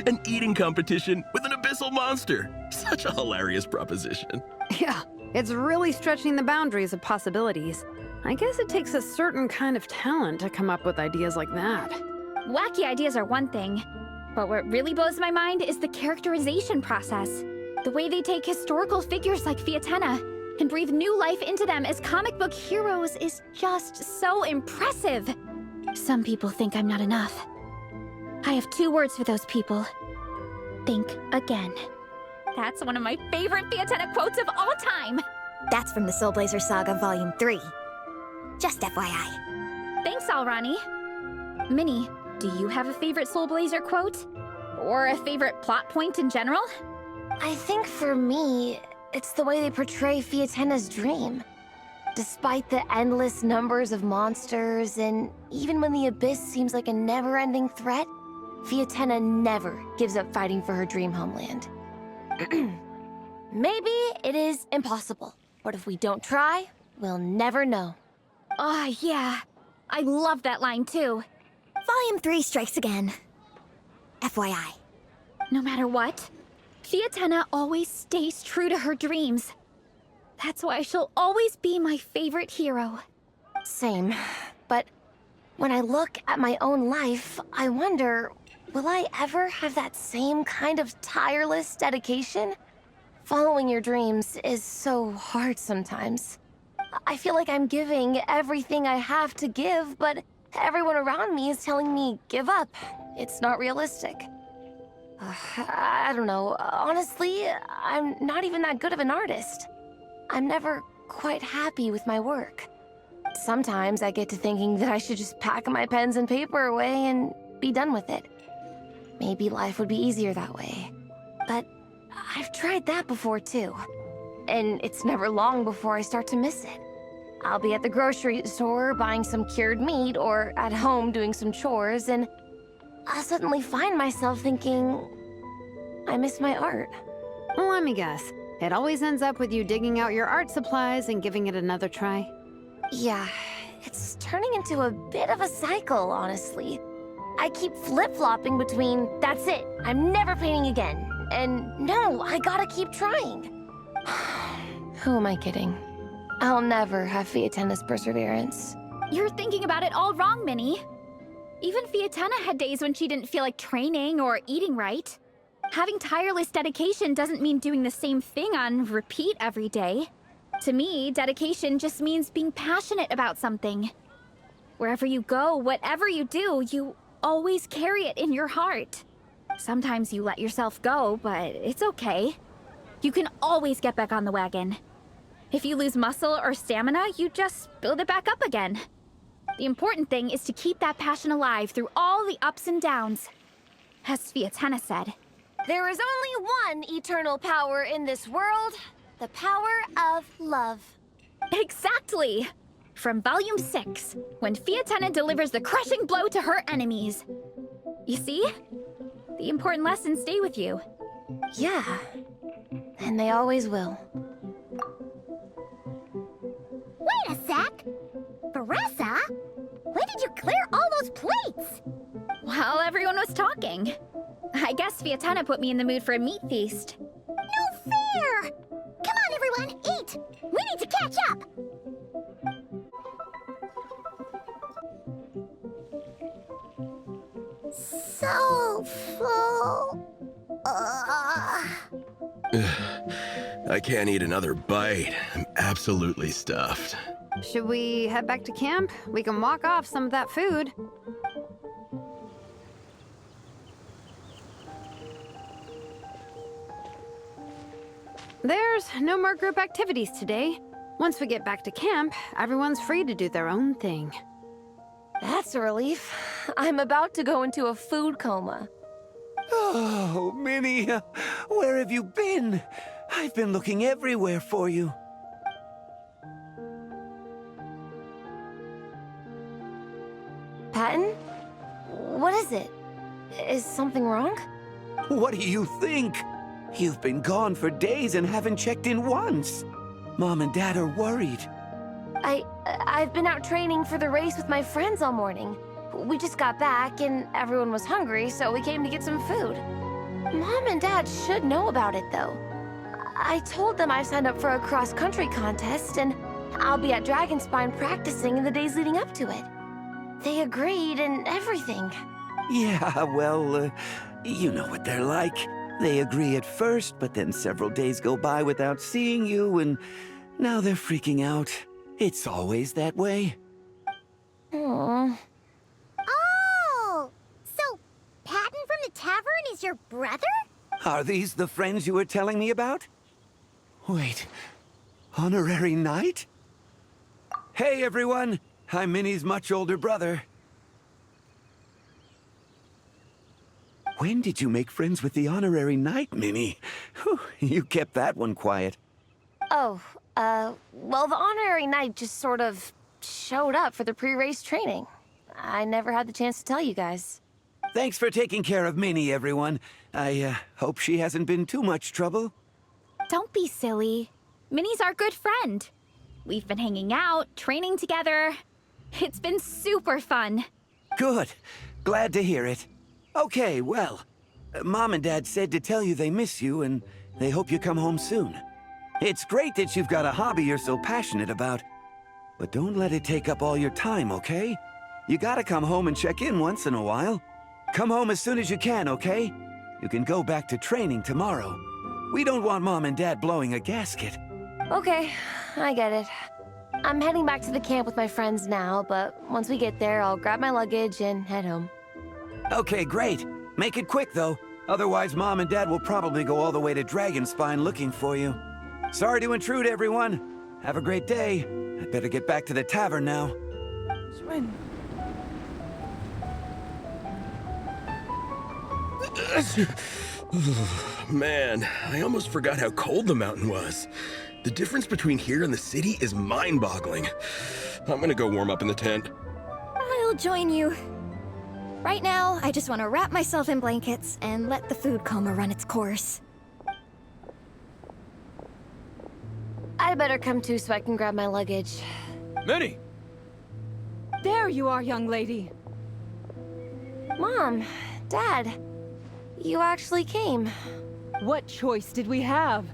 An eating competition with an abyssal monster. Such a hilarious proposition. Yeah, it's really stretching the boundaries of possibilities. I guess it takes a certain kind of talent to come up with ideas like that. Wacky ideas are one thing, But what really blows my mind is the characterization process. The way they take historical figures like Fiatenna and breathe new life into them as comic book heroes is just so impressive. Some people think I'm not enough. I have 2 words for those people. Think again. That's one of my favorite Fiatenna quotes of all time. That's from the Soulblazer Saga Volume 3. Just FYI. Thanks, Alrani. Minnie, do you have a favorite Soulblazer quote? Or a favorite plot point in general? I think for me, it's the way they portray Fiatenna's dream. Despite the endless numbers of monsters, and even when the Abyss seems like a never-ending threat, Fiatenna never gives up fighting for her dream homeland. Maybe it is impossible, but if we don't try, we'll never know. Oh, yeah. I love that line, too. Volume 3 strikes again. FYI. No matter what, Fiatenna always stays true to her dreams. That's why she'll always be my favorite hero. Same. But when I look at my own life, I wonder, will I ever have that same kind of tireless dedication? Following your dreams is so hard sometimes. I feel like I'm giving everything I have to give, but everyone around me is telling me, give up. It's not realistic. I don't know. Honestly, I'm not even that good of an artist. I'm never quite happy with my work. Sometimes I get to thinking that I should just pack my pens and paper away and be done with it. Maybe life would be easier that way. But I've tried that before too. And it's never long before I start to miss it. I'll be at the grocery store buying some cured meat or at home doing some chores, and I'll suddenly find myself thinking, I miss my art. Well, let me guess. It always ends up with you digging out your art supplies and giving it another try. Yeah, it's turning into a bit of a cycle, honestly. I keep flip-flopping between, that's it, I'm never painting again, and no, I gotta keep trying. Who am I kidding? I'll never have Fiatenna's perseverance. You're thinking about it all wrong, Minnie. Even Fiatenna had days when she didn't feel like training or eating right. Having tireless dedication doesn't mean doing the same thing on repeat every day. To me, dedication just means being passionate about something. Wherever you go, whatever you do, you always carry it in your heart. Sometimes you let yourself go, but it's okay. You can always get back on the wagon. If you lose muscle or stamina, you just build it back up again. The important thing is to keep that passion alive through all the ups and downs. As Fiatenna said, there is only one eternal power in this world, the power of love. Exactly! From Volume 6, when Fiatenna delivers the crushing blow to her enemies. You see? The important lessons stay with you. Yeah, and they always will. Wait a sec! Varesa? When did you clear all those plates? While everyone was talking. I guess Fiatenna put me in the mood for a meat feast. No fair! Come on, everyone, eat! We need to catch up! So full. I can't eat another bite. I'm absolutely stuffed. Should we head back to camp? We can walk off some of that food. There's no more group activities today. Once we get back to camp, everyone's free to do their own thing. That's a relief. I'm about to go into a food coma. Oh, Minnie, where have you been? I've been looking everywhere for you. Patton? What is it? Is something wrong? What do you think? You've been gone for days and haven't checked in once. Mom and Dad are worried. I've been out training for the race with my friends all morning. We just got back and everyone was hungry, so we came to get some food. Mom and Dad should know about it, though. I told them I signed up for a cross-country contest, and I'll be at Dragonspine practicing in the days leading up to it. They agreed and everything. Yeah, well, You know what they're like. They agree at first, but then several days go by without seeing you, and now they're freaking out. It's always that way. Oh! So, Patton from the tavern is your brother? Are these the friends you were telling me about? Wait, honorary knight? Hey everyone, I'm Minnie's much older brother. When did you make friends with the honorary knight, Minnie? Whew, you kept that one quiet. Oh, well, the honorary knight just sort of showed up for the pre-race training. I never had the chance to tell you guys. Thanks for taking care of Minnie, everyone. I hope she hasn't been too much trouble. Don't be silly. Minnie's our good friend. We've been hanging out, training together. It's been super fun. Good. Glad to hear it. Okay, well, Mom and Dad said to tell you they miss you and they hope you come home soon. It's great that you've got a hobby you're so passionate about, but don't let it take up all your time, okay? You gotta come home and check in once in a while. Come home as soon as you can, okay? You can go back to training tomorrow. We don't want Mom and Dad blowing a gasket. Okay, I get it. I'm heading back to the camp with my friends now, but once we get there, I'll grab my luggage and head home. Okay, great. Make it quick, though. Otherwise, Mom and Dad will probably go all the way to Dragonspine looking for you. Sorry to intrude, everyone. Have a great day. I'd better get back to the tavern now. Man, I almost forgot how cold the mountain was. The difference between here and the city is mind-boggling. I'm gonna go warm up in the tent. I'll join you. Right now, I just want to wrap myself in blankets and let the food coma run its course. I'd better come too so I can grab my luggage. Minnie! There you are, young lady. Mom, Dad, you actually came. What choice did we have?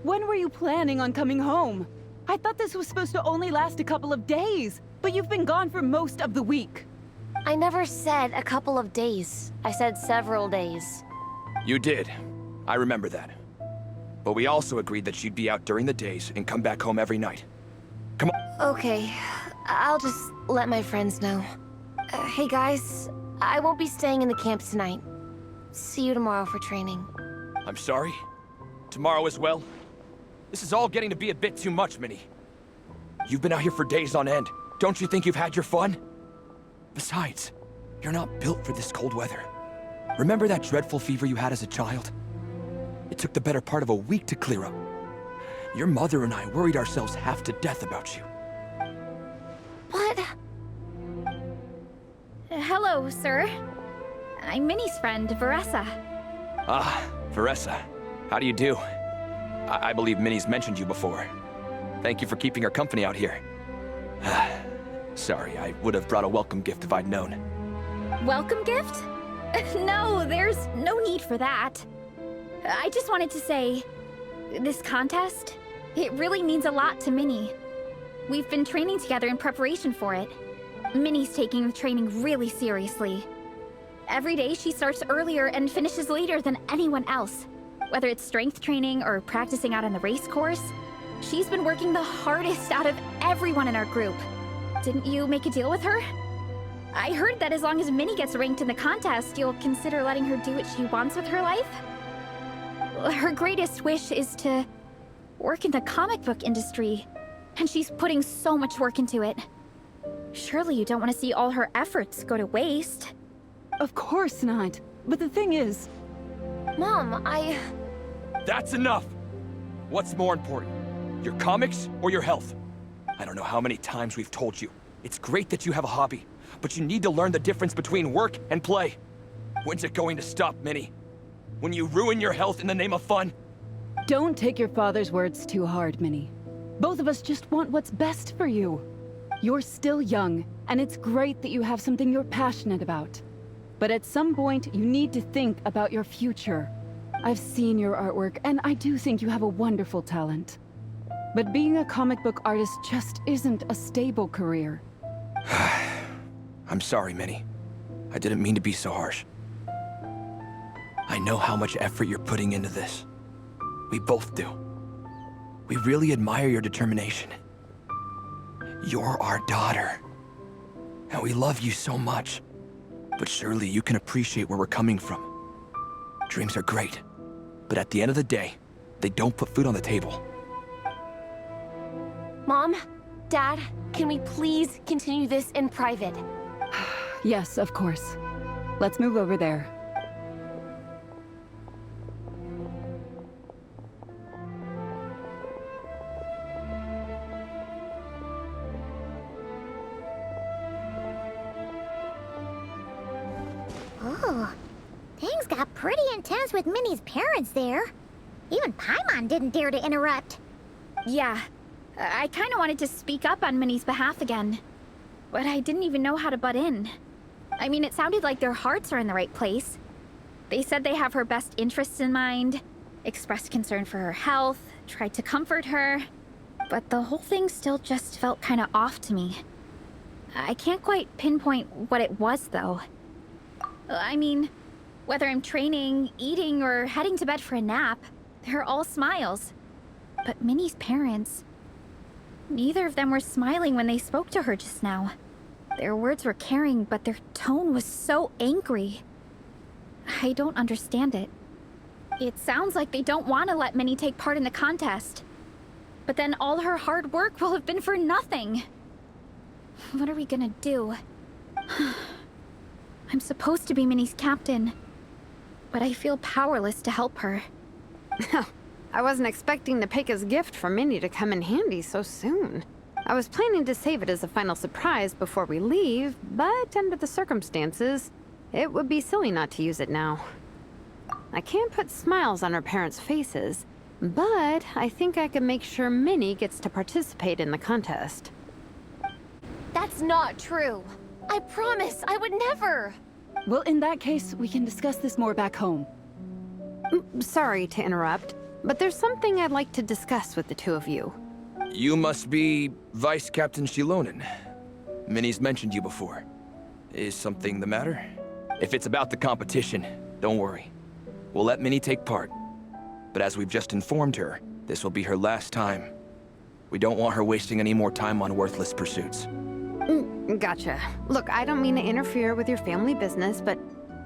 When were you planning on coming home? I thought this was supposed to only last a couple of days, but you've been gone for most of the week. I never said a couple of days. I said several days. You did. I remember that. But we also agreed that she'd be out during the days and come back home every night. Come on. Okay, I'll just let my friends know. Hey guys, I won't be staying in the camp tonight. See you tomorrow for training. I'm sorry. Tomorrow as well. This is all getting to be a bit too much, Minnie. You've been out here for days on end. Don't you think you've had your fun? Besides, you're not built for this cold weather. Remember that dreadful fever you had as a child? It took the better part of a week to clear up. Your mother and I worried ourselves half to death about you. What? Hello, sir. I'm Minnie's friend, Varesa. Ah, Varesa. How do you do? I believe Minnie's mentioned you before. Thank you for keeping her company out here. Sorry, I would have brought a welcome gift if I'd known. Welcome gift? No, there's no need for that. I just wanted to say, this contest, it really means a lot to Minnie. We've been training together in preparation for it. Minnie's taking the training really seriously. Every day she starts earlier and finishes later than anyone else. Whether it's strength training or practicing out on the race course, she's been working the hardest out of everyone in our group. Didn't you make a deal with her? I heard that as long as Minnie gets ranked in the contest, you'll consider letting her do what she wants with her life? Her greatest wish is to work in the comic book industry, and she's putting so much work into it. Surely you don't want to see all her efforts go to waste. Of course not. But the thing is... Mom, That's enough! What's more important? Your comics or your health? I don't know how many times we've told you. It's great that you have a hobby, but you need to learn the difference between work and play. When's it going to stop, Minnie? When you ruin your health in the name of fun? Don't take your father's words too hard, Minnie. Both of us just want what's best for you. You're still young, and it's great that you have something you're passionate about. But at some point, you need to think about your future. I've seen your artwork, and I do think you have a wonderful talent. But being a comic book artist just isn't a stable career. I'm sorry, Minnie. I didn't mean to be so harsh. I know how much effort you're putting into this. We both do. We really admire your determination. You're our daughter. And we love you so much. But surely you can appreciate where we're coming from. Dreams are great. But at the end of the day, they don't put food on the table. Mom, Dad, can we please continue this in private? Yes, of course. Let's move over there. Oh, things got pretty intense with Minnie's parents there. Even Paimon didn't dare to interrupt. Yeah, I kind of wanted to speak up on Minnie's behalf again. But I didn't even know how to butt in. I mean, it sounded like their hearts are in the right place. They said they have her best interests in mind, expressed concern for her health, tried to comfort her. But the whole thing still just felt kind of off to me. I can't quite pinpoint what it was, though. I mean, whether I'm training, eating, or heading to bed for a nap, they're all smiles. But Minnie's parents... neither of them were smiling when they spoke to her just now. Their words were caring, but their tone was so angry. I don't understand it. It sounds like they don't want to let Minnie take part in the contest. But then all her hard work will have been for nothing. What are we gonna do? I'm supposed to be Minnie's captain, but I feel powerless to help her. I wasn't expecting Nepeka's gift for Minnie to come in handy so soon. I was planning to save it as a final surprise before we leave, but under the circumstances, it would be silly not to use it now. I can't put smiles on her parents' faces, but I think I can make sure Minnie gets to participate in the contest. That's not true. I promise, I would never. Well, in that case, we can discuss this more back home. Sorry to interrupt, but there's something I'd like to discuss with the two of you. You must be Vice Captain Xilonen. Minnie's mentioned you before. Is something the matter? If it's about the competition, don't worry. We'll let Minnie take part. But as we've just informed her, this will be her last time. We don't want her wasting any more time on worthless pursuits. Gotcha. Look, I don't mean to interfere with your family business, but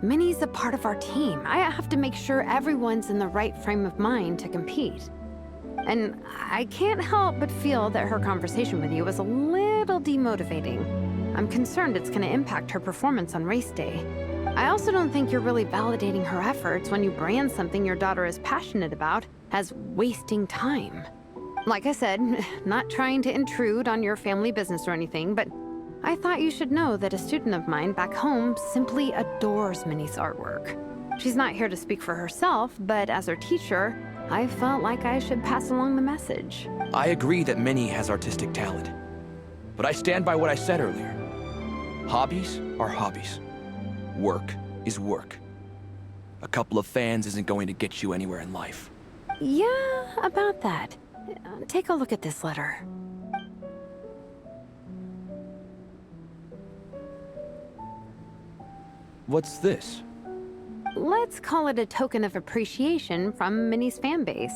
Minnie's a part of our team. I have to make sure everyone's in the right frame of mind to compete. And I can't help but feel that her conversation with you was a little demotivating. I'm concerned it's going to impact her performance on race day. I also don't think you're really validating her efforts when you brand something your daughter is passionate about as wasting time. Like I said, not trying to intrude on your family business or anything, but I thought you should know that a student of mine back home simply adores Minnie's artwork. She's not here to speak for herself, but as her teacher, I felt like I should pass along the message. I agree that Minnie has artistic talent. But I stand by what I said earlier. Hobbies are hobbies. Work is work. A couple of fans isn't going to get you anywhere in life. Yeah, about that. Take a look at this letter. What's this? Let's call it a token of appreciation from Minnie's fan base.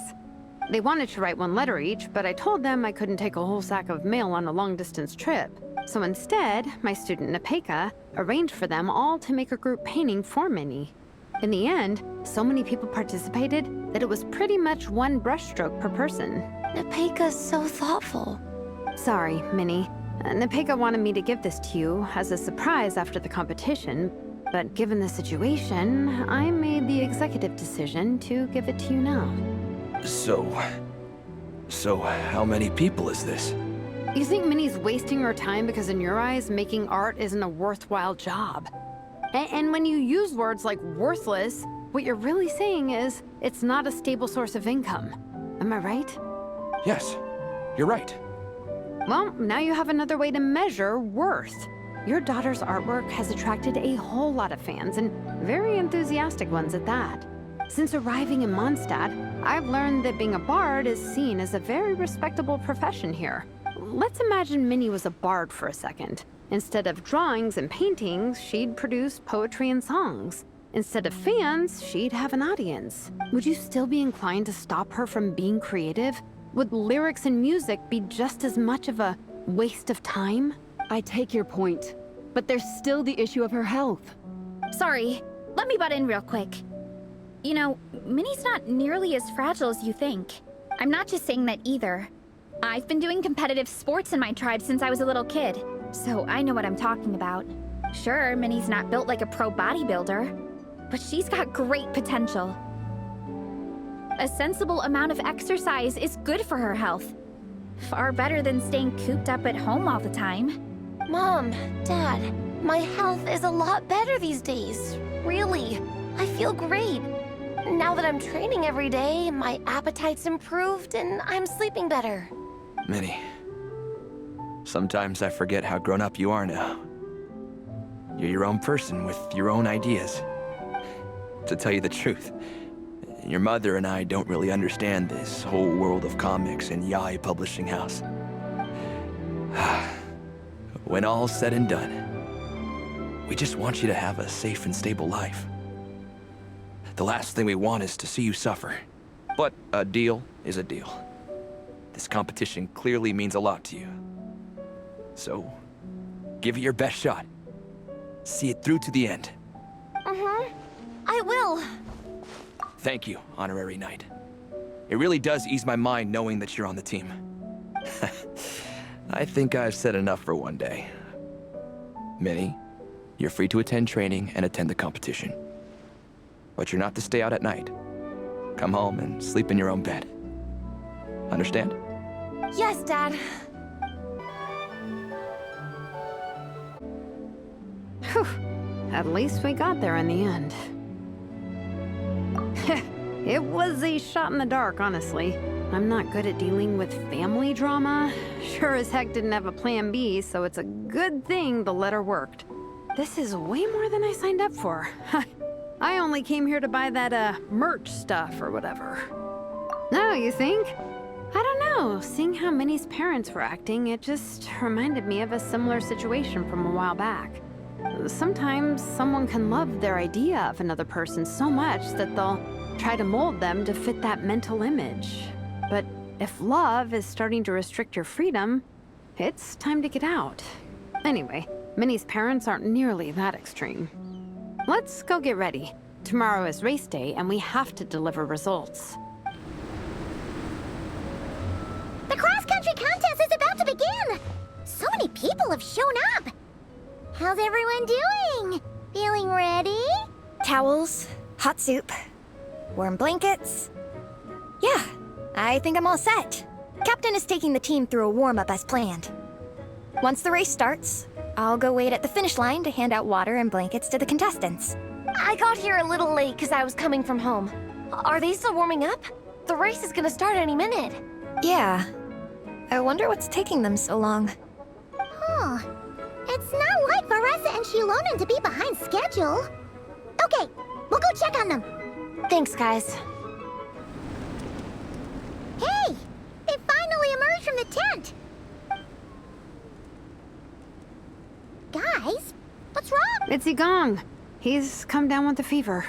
They wanted to write one letter each, but I told them I couldn't take a whole sack of mail on a long-distance trip. So instead, my student Nepeka arranged for them all to make a group painting for Minnie. In the end, so many people participated that it was pretty much one brushstroke per person. Nepeka's so thoughtful. Sorry, Minnie. Nepeka wanted me to give this to you as a surprise after the competition, but given the situation, I made the executive decision to give it to you now. So how many people is this? You think Minnie's wasting her time because in your eyes, making art isn't a worthwhile job? And when you use words like worthless, what you're really saying is it's not a stable source of income. Am I right? Yes, you're right. Well, now you have another way to measure worth. Your daughter's artwork has attracted a whole lot of fans, and very enthusiastic ones at that. Since arriving in Mondstadt, I've learned that being a bard is seen as a very respectable profession here. Let's imagine Minnie was a bard for a second. Instead of drawings and paintings, she'd produce poetry and songs. Instead of fans, she'd have an audience. Would you still be inclined to stop her from being creative? Would lyrics and music be just as much of a waste of time? I take your point, but there's still the issue of her health. Sorry, let me butt in real quick. You know, Minnie's not nearly as fragile as you think. I'm not just saying that either. I've been doing competitive sports in my tribe since I was a little kid, so I know what I'm talking about. Sure, Minnie's not built like a pro bodybuilder, but she's got great potential. A sensible amount of exercise is good for her health. Far better than staying cooped up at home all the time. Mom, Dad, my health is a lot better these days. Really, I feel great. Now that I'm training every day, my appetite's improved and I'm sleeping better. Minnie, sometimes I forget how grown up you are now. You're your own person with your own ideas. To tell you the truth, your mother and I don't really understand this whole world of comics and Yaoi publishing house. When all's said and done, we just want you to have a safe and stable life. The last thing we want is to see you suffer. But a deal is a deal. This competition clearly means a lot to you. So, give it your best shot. See it through to the end. I will. Thank you, Honorary Knight. It really does ease my mind knowing that you're on the team. I think I've said enough for one day. Minnie, you're free to attend training and attend the competition. But you're not to stay out at night. Come home and sleep in your own bed. Understand? Yes, Dad. Whew. At least we got there in the end. It was a shot in the dark, honestly. I'm not good at dealing with family drama. Sure as heck didn't have a plan B, so it's a good thing the letter worked. This is way more than I signed up for. I only came here to buy that, merch stuff or whatever. No, you think? I don't know. Seeing how Minnie's parents were acting, it just reminded me of a similar situation from a while back. Sometimes someone can love their idea of another person so much that they'll try to mold them to fit that mental image. But if love is starting to restrict your freedom, it's time to get out. Anyway, Minnie's parents aren't nearly that extreme. Let's go get ready. Tomorrow is race day, and we have to deliver results. The cross-country contest is about to begin! So many people have shown up! How's everyone doing? Feeling ready? Towels, hot soup, warm blankets. Yeah, I think I'm all set. Captain is taking the team through a warm-up as planned. Once the race starts, I'll go wait at the finish line to hand out water and blankets to the contestants. I got here a little late because I was coming from home. Are they still warming up? The race is gonna start any minute. Yeah. I wonder what's taking them so long. Huh. It's not like Varesa and Xilonen to be behind schedule. Okay, we'll go check on them. Thanks, guys. Hey! They finally emerged from the tent! Guys, what's wrong? It's Igong. He's come down with a fever.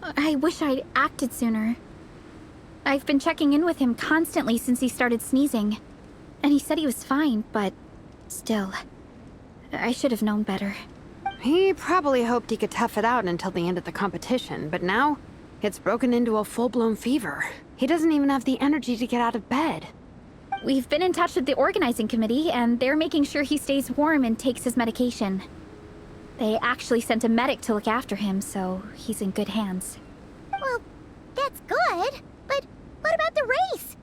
I wish I'd acted sooner. I've been checking in with him constantly since he started sneezing. And he said he was fine, but still, I should have known better. He probably hoped he could tough it out until the end of the competition, but now it's broken into a full-blown fever. He doesn't even have the energy to get out of bed. We've been in touch with the organizing committee, and they're making sure he stays warm and takes his medication. They actually sent a medic to look after him, so he's in good hands. Well, that's good, but what about the race?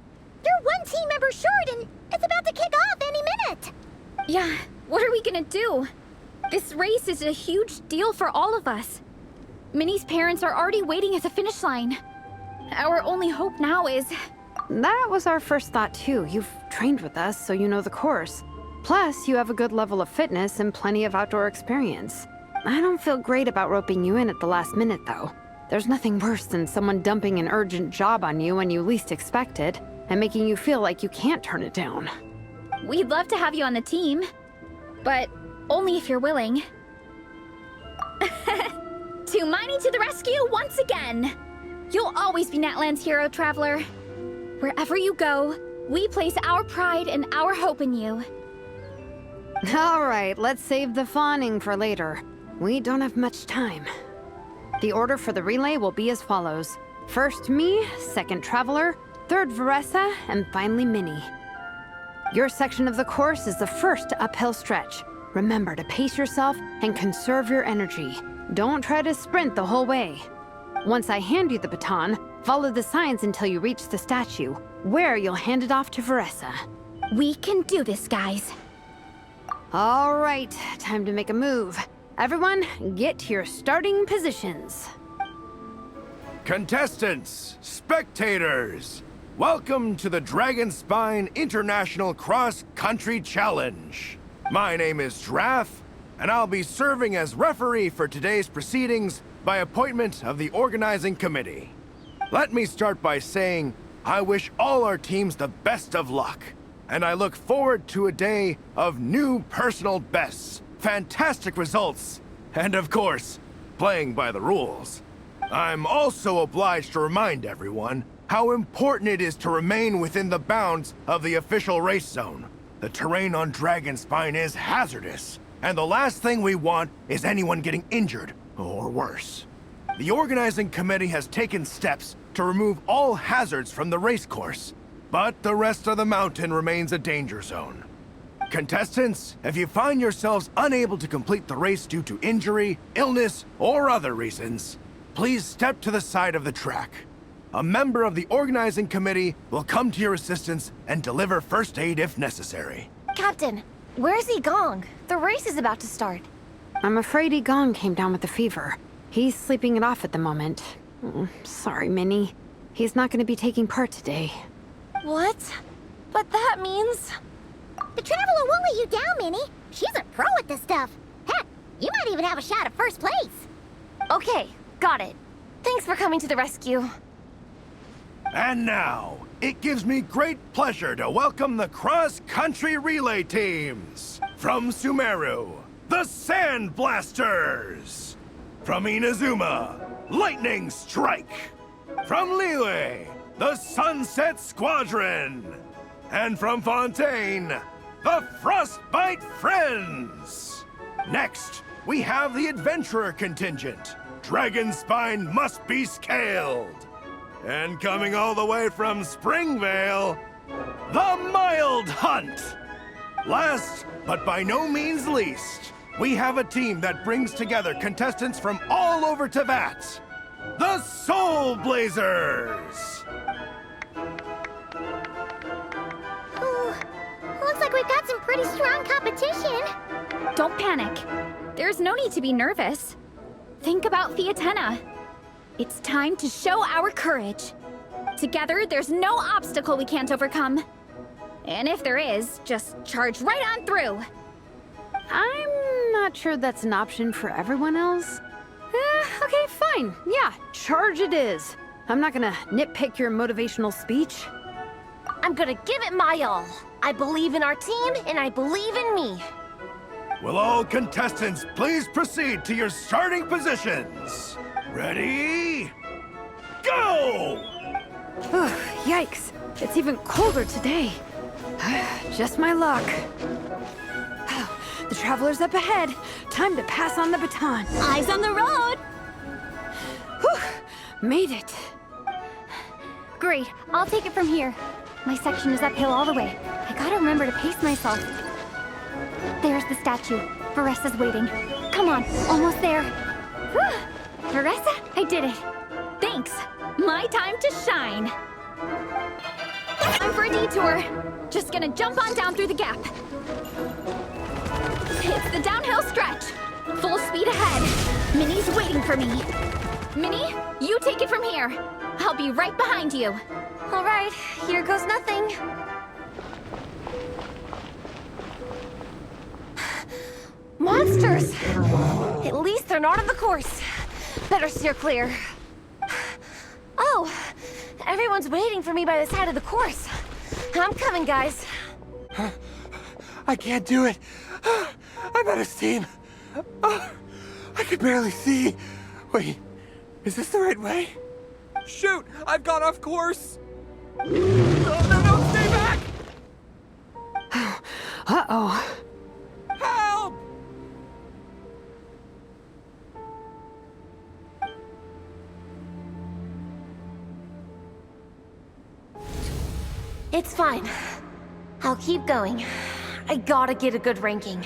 You're one team member short, and it's about to kick off any minute! Yeah, what are we gonna do? This race is a huge deal for all of us. Minnie's parents are already waiting at the finish line. Our only hope now is... That was our first thought, too. You've trained with us, so you know the course. Plus, you have a good level of fitness and plenty of outdoor experience. I don't feel great about roping you in at the last minute, though. There's nothing worse than someone dumping an urgent job on you when you least expect it, and making you feel like you can't turn it down. We'd love to have you on the team, but only if you're willing. To Minnie to the rescue once again! You'll always be Natlan's hero, Traveler. Wherever you go, we place our pride and our hope in you. All right, let's save the fawning for later. We don't have much time. The order for the relay will be as follows. First me, second Traveler, third Varesa, and finally Minnie. Your section of the course is the first uphill stretch. Remember to pace yourself and conserve your energy. Don't try to sprint the whole way. Once I hand you the baton, follow the signs until you reach the statue, where you'll hand it off to Varesa. We can do this, guys. All right, time to make a move. Everyone, get to your starting positions. Contestants, spectators, welcome to the Dragonspine International Cross Country Challenge. My name is Draff, and I'll be serving as referee for today's proceedings by appointment of the organizing committee. Let me start by saying I wish all our teams the best of luck, and I look forward to a day of new personal bests, fantastic results, and of course, playing by the rules. I'm also obliged to remind everyone how important it is to remain within the bounds of the official race zone. The terrain on Dragonspine is hazardous, and the last thing we want is anyone getting injured, or worse. The organizing committee has taken steps to remove all hazards from the race course, but the rest of the mountain remains a danger zone. Contestants, if you find yourselves unable to complete the race due to injury, illness, or other reasons, please step to the side of the track. A member of the organizing committee will come to your assistance and deliver first aid if necessary. Captain, where's Igong? The race is about to start. I'm afraid Igong came down with a fever. He's sleeping it off at the moment. Sorry, Minnie. He's not going to be taking part today. What? But that means... The Traveler won't let you down, Minnie. She's a pro at this stuff. Heck, you might even have a shot at first place. Okay, got it. Thanks for coming to the rescue. And now, it gives me great pleasure to welcome the cross-country relay teams. From Sumeru, the Sand Blasters. From Inazuma, Lightning Strike. From Liyue, the Sunset Squadron. And from Fontaine, the Frostbite Friends. Next, we have the Adventurer contingent. Dragonspine must be scaled. And coming all the way from Springvale, the Mild Hunt! Last, but by no means least, we have a team that brings together contestants from all over Teyvat, the Soulblazers! Ooh, looks like we've got some pretty strong competition. Don't panic. There's no need to be nervous. Think about Fiatena. It's time to show our courage. Together, there's no obstacle we can't overcome. And if there is, just charge right on through. I'm not sure that's an option for everyone else. Okay, fine. Yeah, charge it is. I'm not gonna nitpick your motivational speech. I'm gonna give it my all. I believe in our team, and I believe in me. Will all contestants please proceed to your starting positions? Ready? Go! Yikes, it's even colder today. Just my luck. The Traveler's up ahead. Time to pass on the baton. Eyes on the road! Whew, made it. Great, I'll take it from here. My section is uphill all the way. I gotta remember to pace myself. There's the statue. Varesa's waiting. Come on, almost there. Whew. Varesa, I did it. Thanks. My time to shine. Time for a detour. Just gonna jump on down through the gap. It's the downhill stretch. Full speed ahead. Minnie's waiting for me. Minnie, you take it from here. I'll be right behind you. All right, here goes nothing. Monsters! At least they're not on the course. Better steer clear. Oh, everyone's waiting for me by the side of the course. I'm coming, guys. I can't do it. I'm out of steam. I can barely see. Wait, is this the right way? Shoot! I've gone off course! No, stay back! Uh-oh. Help! It's fine. I'll keep going. I gotta get a good ranking.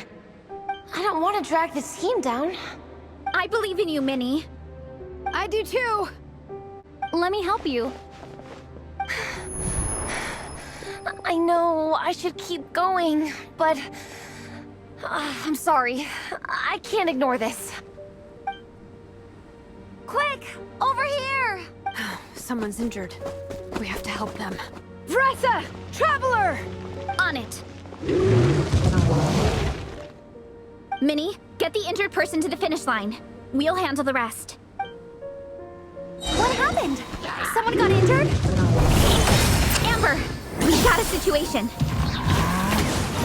I don't want to drag this team down. I believe in you, Minnie. I do too. Let me help you. I know I should keep going, but... I'm sorry. I can't ignore this. Quick! Over here! Someone's injured. We have to help them. Varesa! Traveler! On it. Minnie, get the injured person to the finish line. We'll handle the rest. What happened? Someone got injured? Amber, we've got a situation.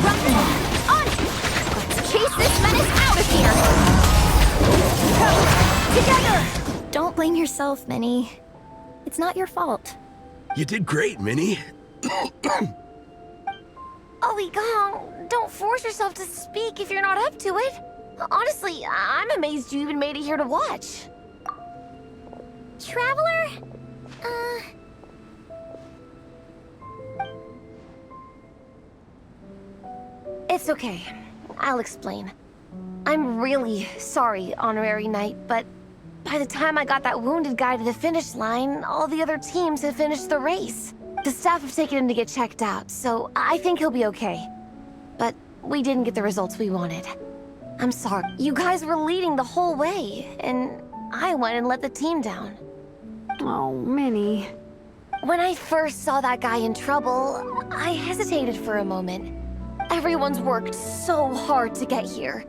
Run! On it! Let's chase this menace out of here! Together! Don't blame yourself, Minnie. It's not your fault. You did great, Minnie. Ollie Gong, don't force yourself to speak if you're not up to it. Honestly, I'm amazed you even made it here to watch. Traveler? It's okay. I'll explain. I'm really sorry, Honorary Knight, but by the time I got that wounded guy to the finish line, all the other teams had finished the race. The staff have taken him to get checked out, so I think he'll be okay. But we didn't get the results we wanted. I'm sorry. You guys were leading the whole way, and I went and let the team down. Oh, Minnie. When I first saw that guy in trouble, I hesitated for a moment. Everyone's worked so hard to get here.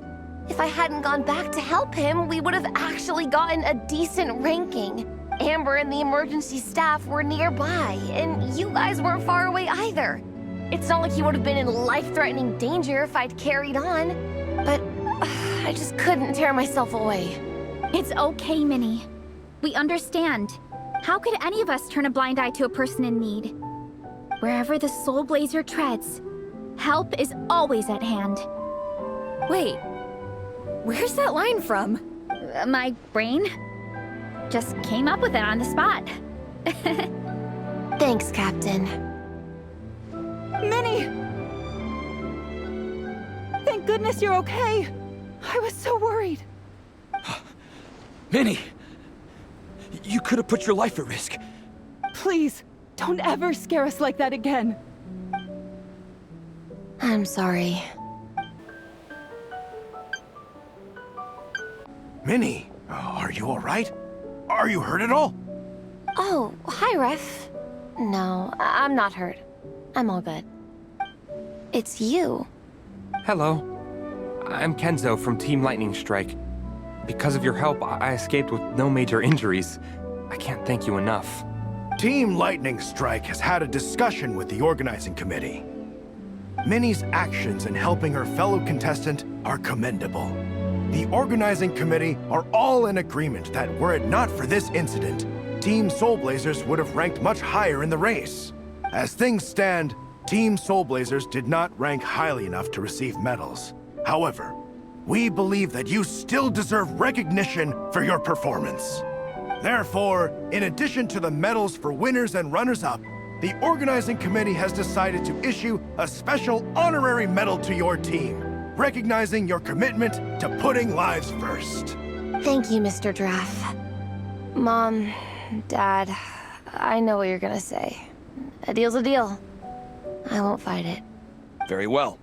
If I hadn't gone back to help him, we would have actually gotten a decent ranking. Amber and the emergency staff were nearby, and you guys weren't far away either. It's not like he would have been in life-threatening danger if I'd carried on, but I just couldn't tear myself away. It's okay, Minnie. We understand. How could any of us turn a blind eye to a person in need? Wherever the Soulblazer treads, help is always at hand. Wait, where's that line from? My brain? Just came up with it on the spot. Thanks, Captain. Minnie! Thank goodness you're okay. I was so worried. Minnie! You could have put your life at risk. Please, don't ever scare us like that again. I'm sorry. Minnie, are you all right? Are you hurt at all? Oh, hi, Ref. No, I'm not hurt. I'm all good. It's you. Hello. I'm Kenzo from Team Lightning Strike. Because of your help, I escaped with no major injuries. I can't thank you enough. Team Lightning Strike has had a discussion with the organizing committee. Minnie's actions in helping her fellow contestant are commendable. The organizing committee are all in agreement that were it not for this incident, Team Soulblazers would have ranked much higher in the race. As things stand, Team Soulblazers did not rank highly enough to receive medals. However, we believe that you still deserve recognition for your performance. Therefore, in addition to the medals for winners and runners-up, the organizing committee has decided to issue a special honorary medal to your team, recognizing your commitment to putting lives first. Thank you, Mr. Draff. Mom, Dad, I know what you're gonna say. A deal's a deal. I won't fight it. Very well.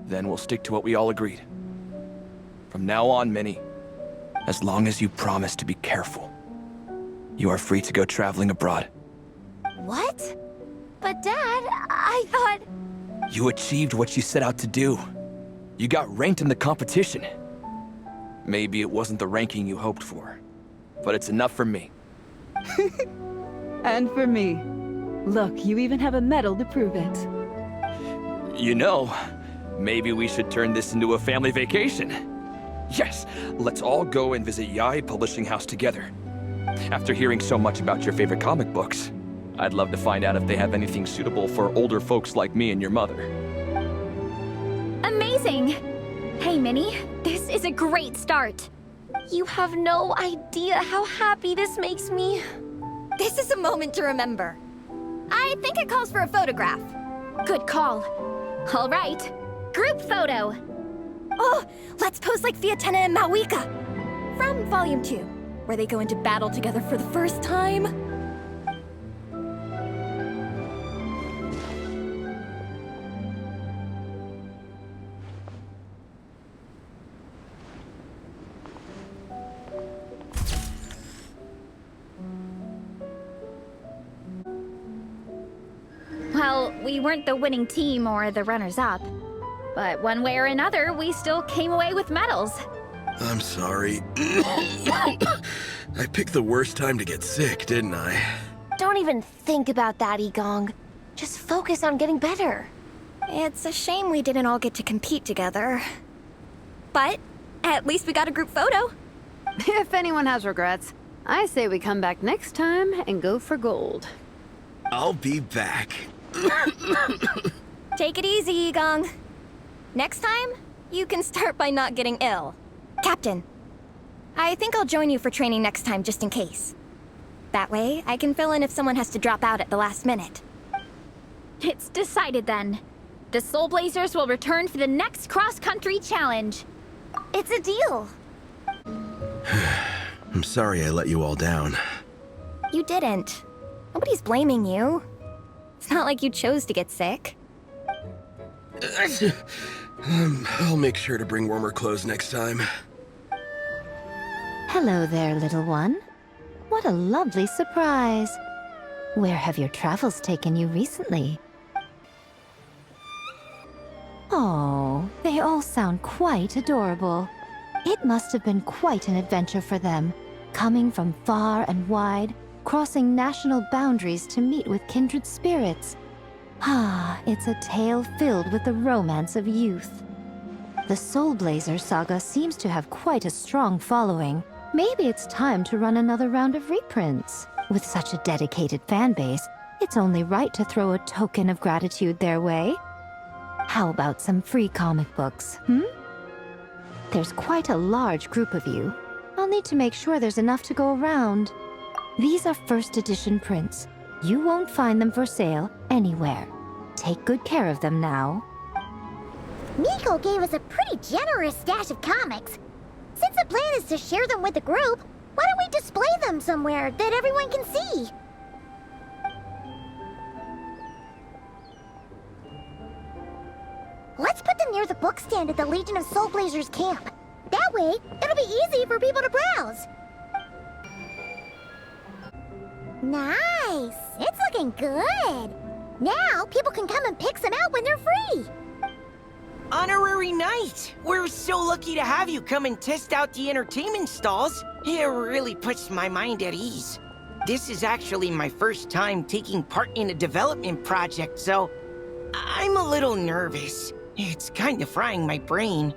Then we'll stick to what we all agreed. From now on, Minnie, as long as you promise to be careful, you are free to go traveling abroad. What? But Dad, I thought... You achieved what you set out to do. You got ranked in the competition. Maybe it wasn't the ranking you hoped for, but it's enough for me. And for me. Look, you even have a medal to prove it. You know, maybe we should turn this into a family vacation. Yes, let's all go and visit Yai Publishing House together. After hearing so much about your favorite comic books, I'd love to find out if they have anything suitable for older folks like me and your mother. Amazing! Hey, Minnie, this is a great start. You have no idea how happy this makes me. This is a moment to remember. I think it calls for a photograph. Good call. All right, group photo. Oh, let's pose like Fiatena and Mawika from Volume 2, where they go into battle together for the first time. Well, we weren't the winning team or the runners-up. But one way or another, we still came away with medals. I'm sorry. I picked the worst time to get sick, didn't I? Don't even think about that, Igong. Just focus on getting better. It's a shame we didn't all get to compete together. But at least we got a group photo. If anyone has regrets, I say we come back next time and go for gold. I'll be back. Take it easy, Igong. Next time, you can start by not getting ill. Captain, I think I'll join you for training next time just in case. That way, I can fill in if someone has to drop out at the last minute. It's decided then. The Soulblazers will return for the next cross-country challenge. It's a deal. I'm sorry I let you all down. You didn't. Nobody's blaming you. It's not like you chose to get sick. I'll make sure to bring warmer clothes next time. Hello there, little one. What a lovely surprise. Where have your travels taken you recently? Oh, they all sound quite adorable. It must have been quite an adventure for them, coming from far and wide, crossing national boundaries to meet with kindred spirits. Ah, it's a tale filled with the romance of youth. The Soulblazer saga seems to have quite a strong following. Maybe it's time to run another round of reprints. With such a dedicated fan base, it's only right to throw a token of gratitude their way. How about some free comic books, There's quite a large group of you. I'll need to make sure there's enough to go around. These are first edition prints. You won't find them for sale anywhere. Take good care of them now. Miko gave us a pretty generous stash of comics. Since the plan is to share them with the group, why don't we display them somewhere that everyone can see? Let's put them near the book stand at the Legion of Soulblazers Camp. That way, it'll be easy for people to browse. Nice! It's looking good! Now, people can come and pick some out when they're free! Honorary Knight! We're so lucky to have you come and test out the entertainment stalls. It really puts my mind at ease. This is actually my first time taking part in a development project, so I'm a little nervous. It's kind of frying my brain.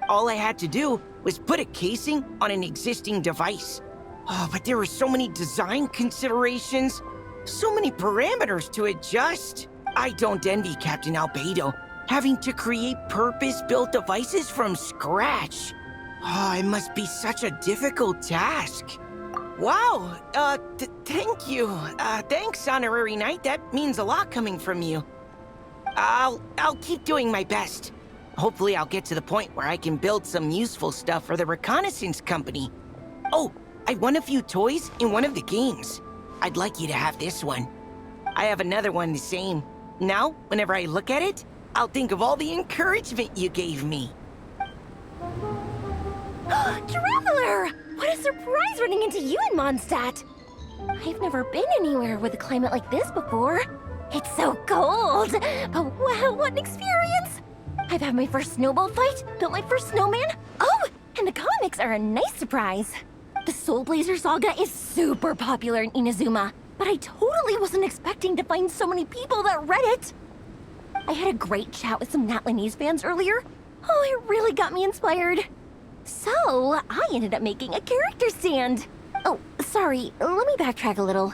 All I had to do was put a casing on an existing device. Oh, but there were so many design considerations, so many parameters to adjust. I don't envy Captain Albedo, having to create purpose-built devices from scratch. Oh, it must be such a difficult task. Wow, thank you. Thanks, Honorary Knight. That means a lot coming from you. I'll keep doing my best. Hopefully I'll get to the point where I can build some useful stuff for the reconnaissance company. Oh, I won a few toys in one of the games. I'd like you to have this one. I have another one the same. Now, whenever I look at it, I'll think of all the encouragement you gave me. Traveler! What a surprise running into you in Mondstadt! I've never been anywhere with a climate like this before. It's so cold! But wow, what an experience! I've had my first snowball fight, built my first snowman. Oh, and the comics are a nice surprise. The Soulblazer saga is super popular in Inazuma, but I totally wasn't expecting to find so many people that read it. I had a great chat with some Natlanese fans earlier. Oh, it really got me inspired. So, I ended up making a character stand. Oh, sorry, let me backtrack a little.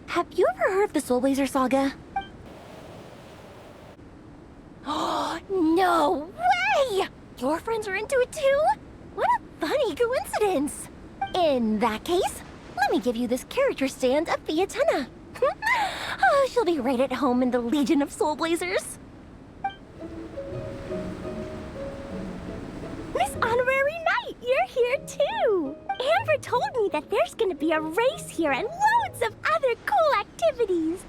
Have you ever heard of the Soulblazer saga? No way! Your friends are into it too? What a funny coincidence! In that case, let me give you this character stand of Fiatena. Oh, she'll be right at home in the Legion of Soulblazers. Miss Honorary Knight, you're here too! Amber told me that there's gonna be a race here and loads of other cool activities.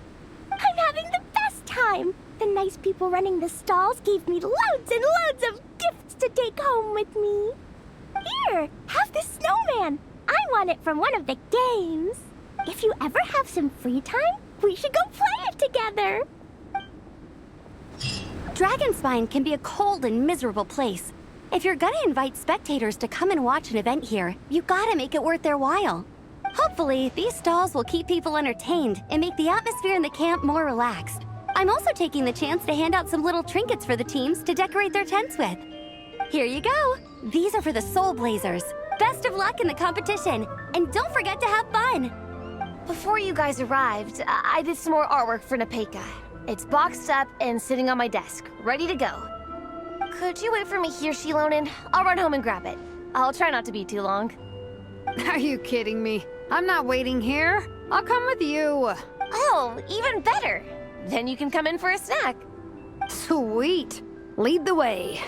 I'm having the best time! The nice people running the stalls gave me loads and loads of gifts to take home with me. Here, have this snowman. I won it from one of the games. If you ever have some free time, we should go play it together. Dragonspine can be a cold and miserable place. If you're gonna invite spectators to come and watch an event here, you gotta make it worth their while. Hopefully, these stalls will keep people entertained and make the atmosphere in the camp more relaxed. I'm also taking the chance to hand out some little trinkets for the teams to decorate their tents with. Here you go. These are for the Soulblazers. Best of luck in the competition, and don't forget to have fun. Before you guys arrived, I did some more artwork for Nepeka. It's boxed up and sitting on my desk, ready to go. Could you wait for me here, Xilonen? I'll run home and grab it. I'll try not to be too long. Are you kidding me? I'm not waiting here. I'll come with you. Oh, even better. Then you can come in for a snack. Sweet. Lead the way.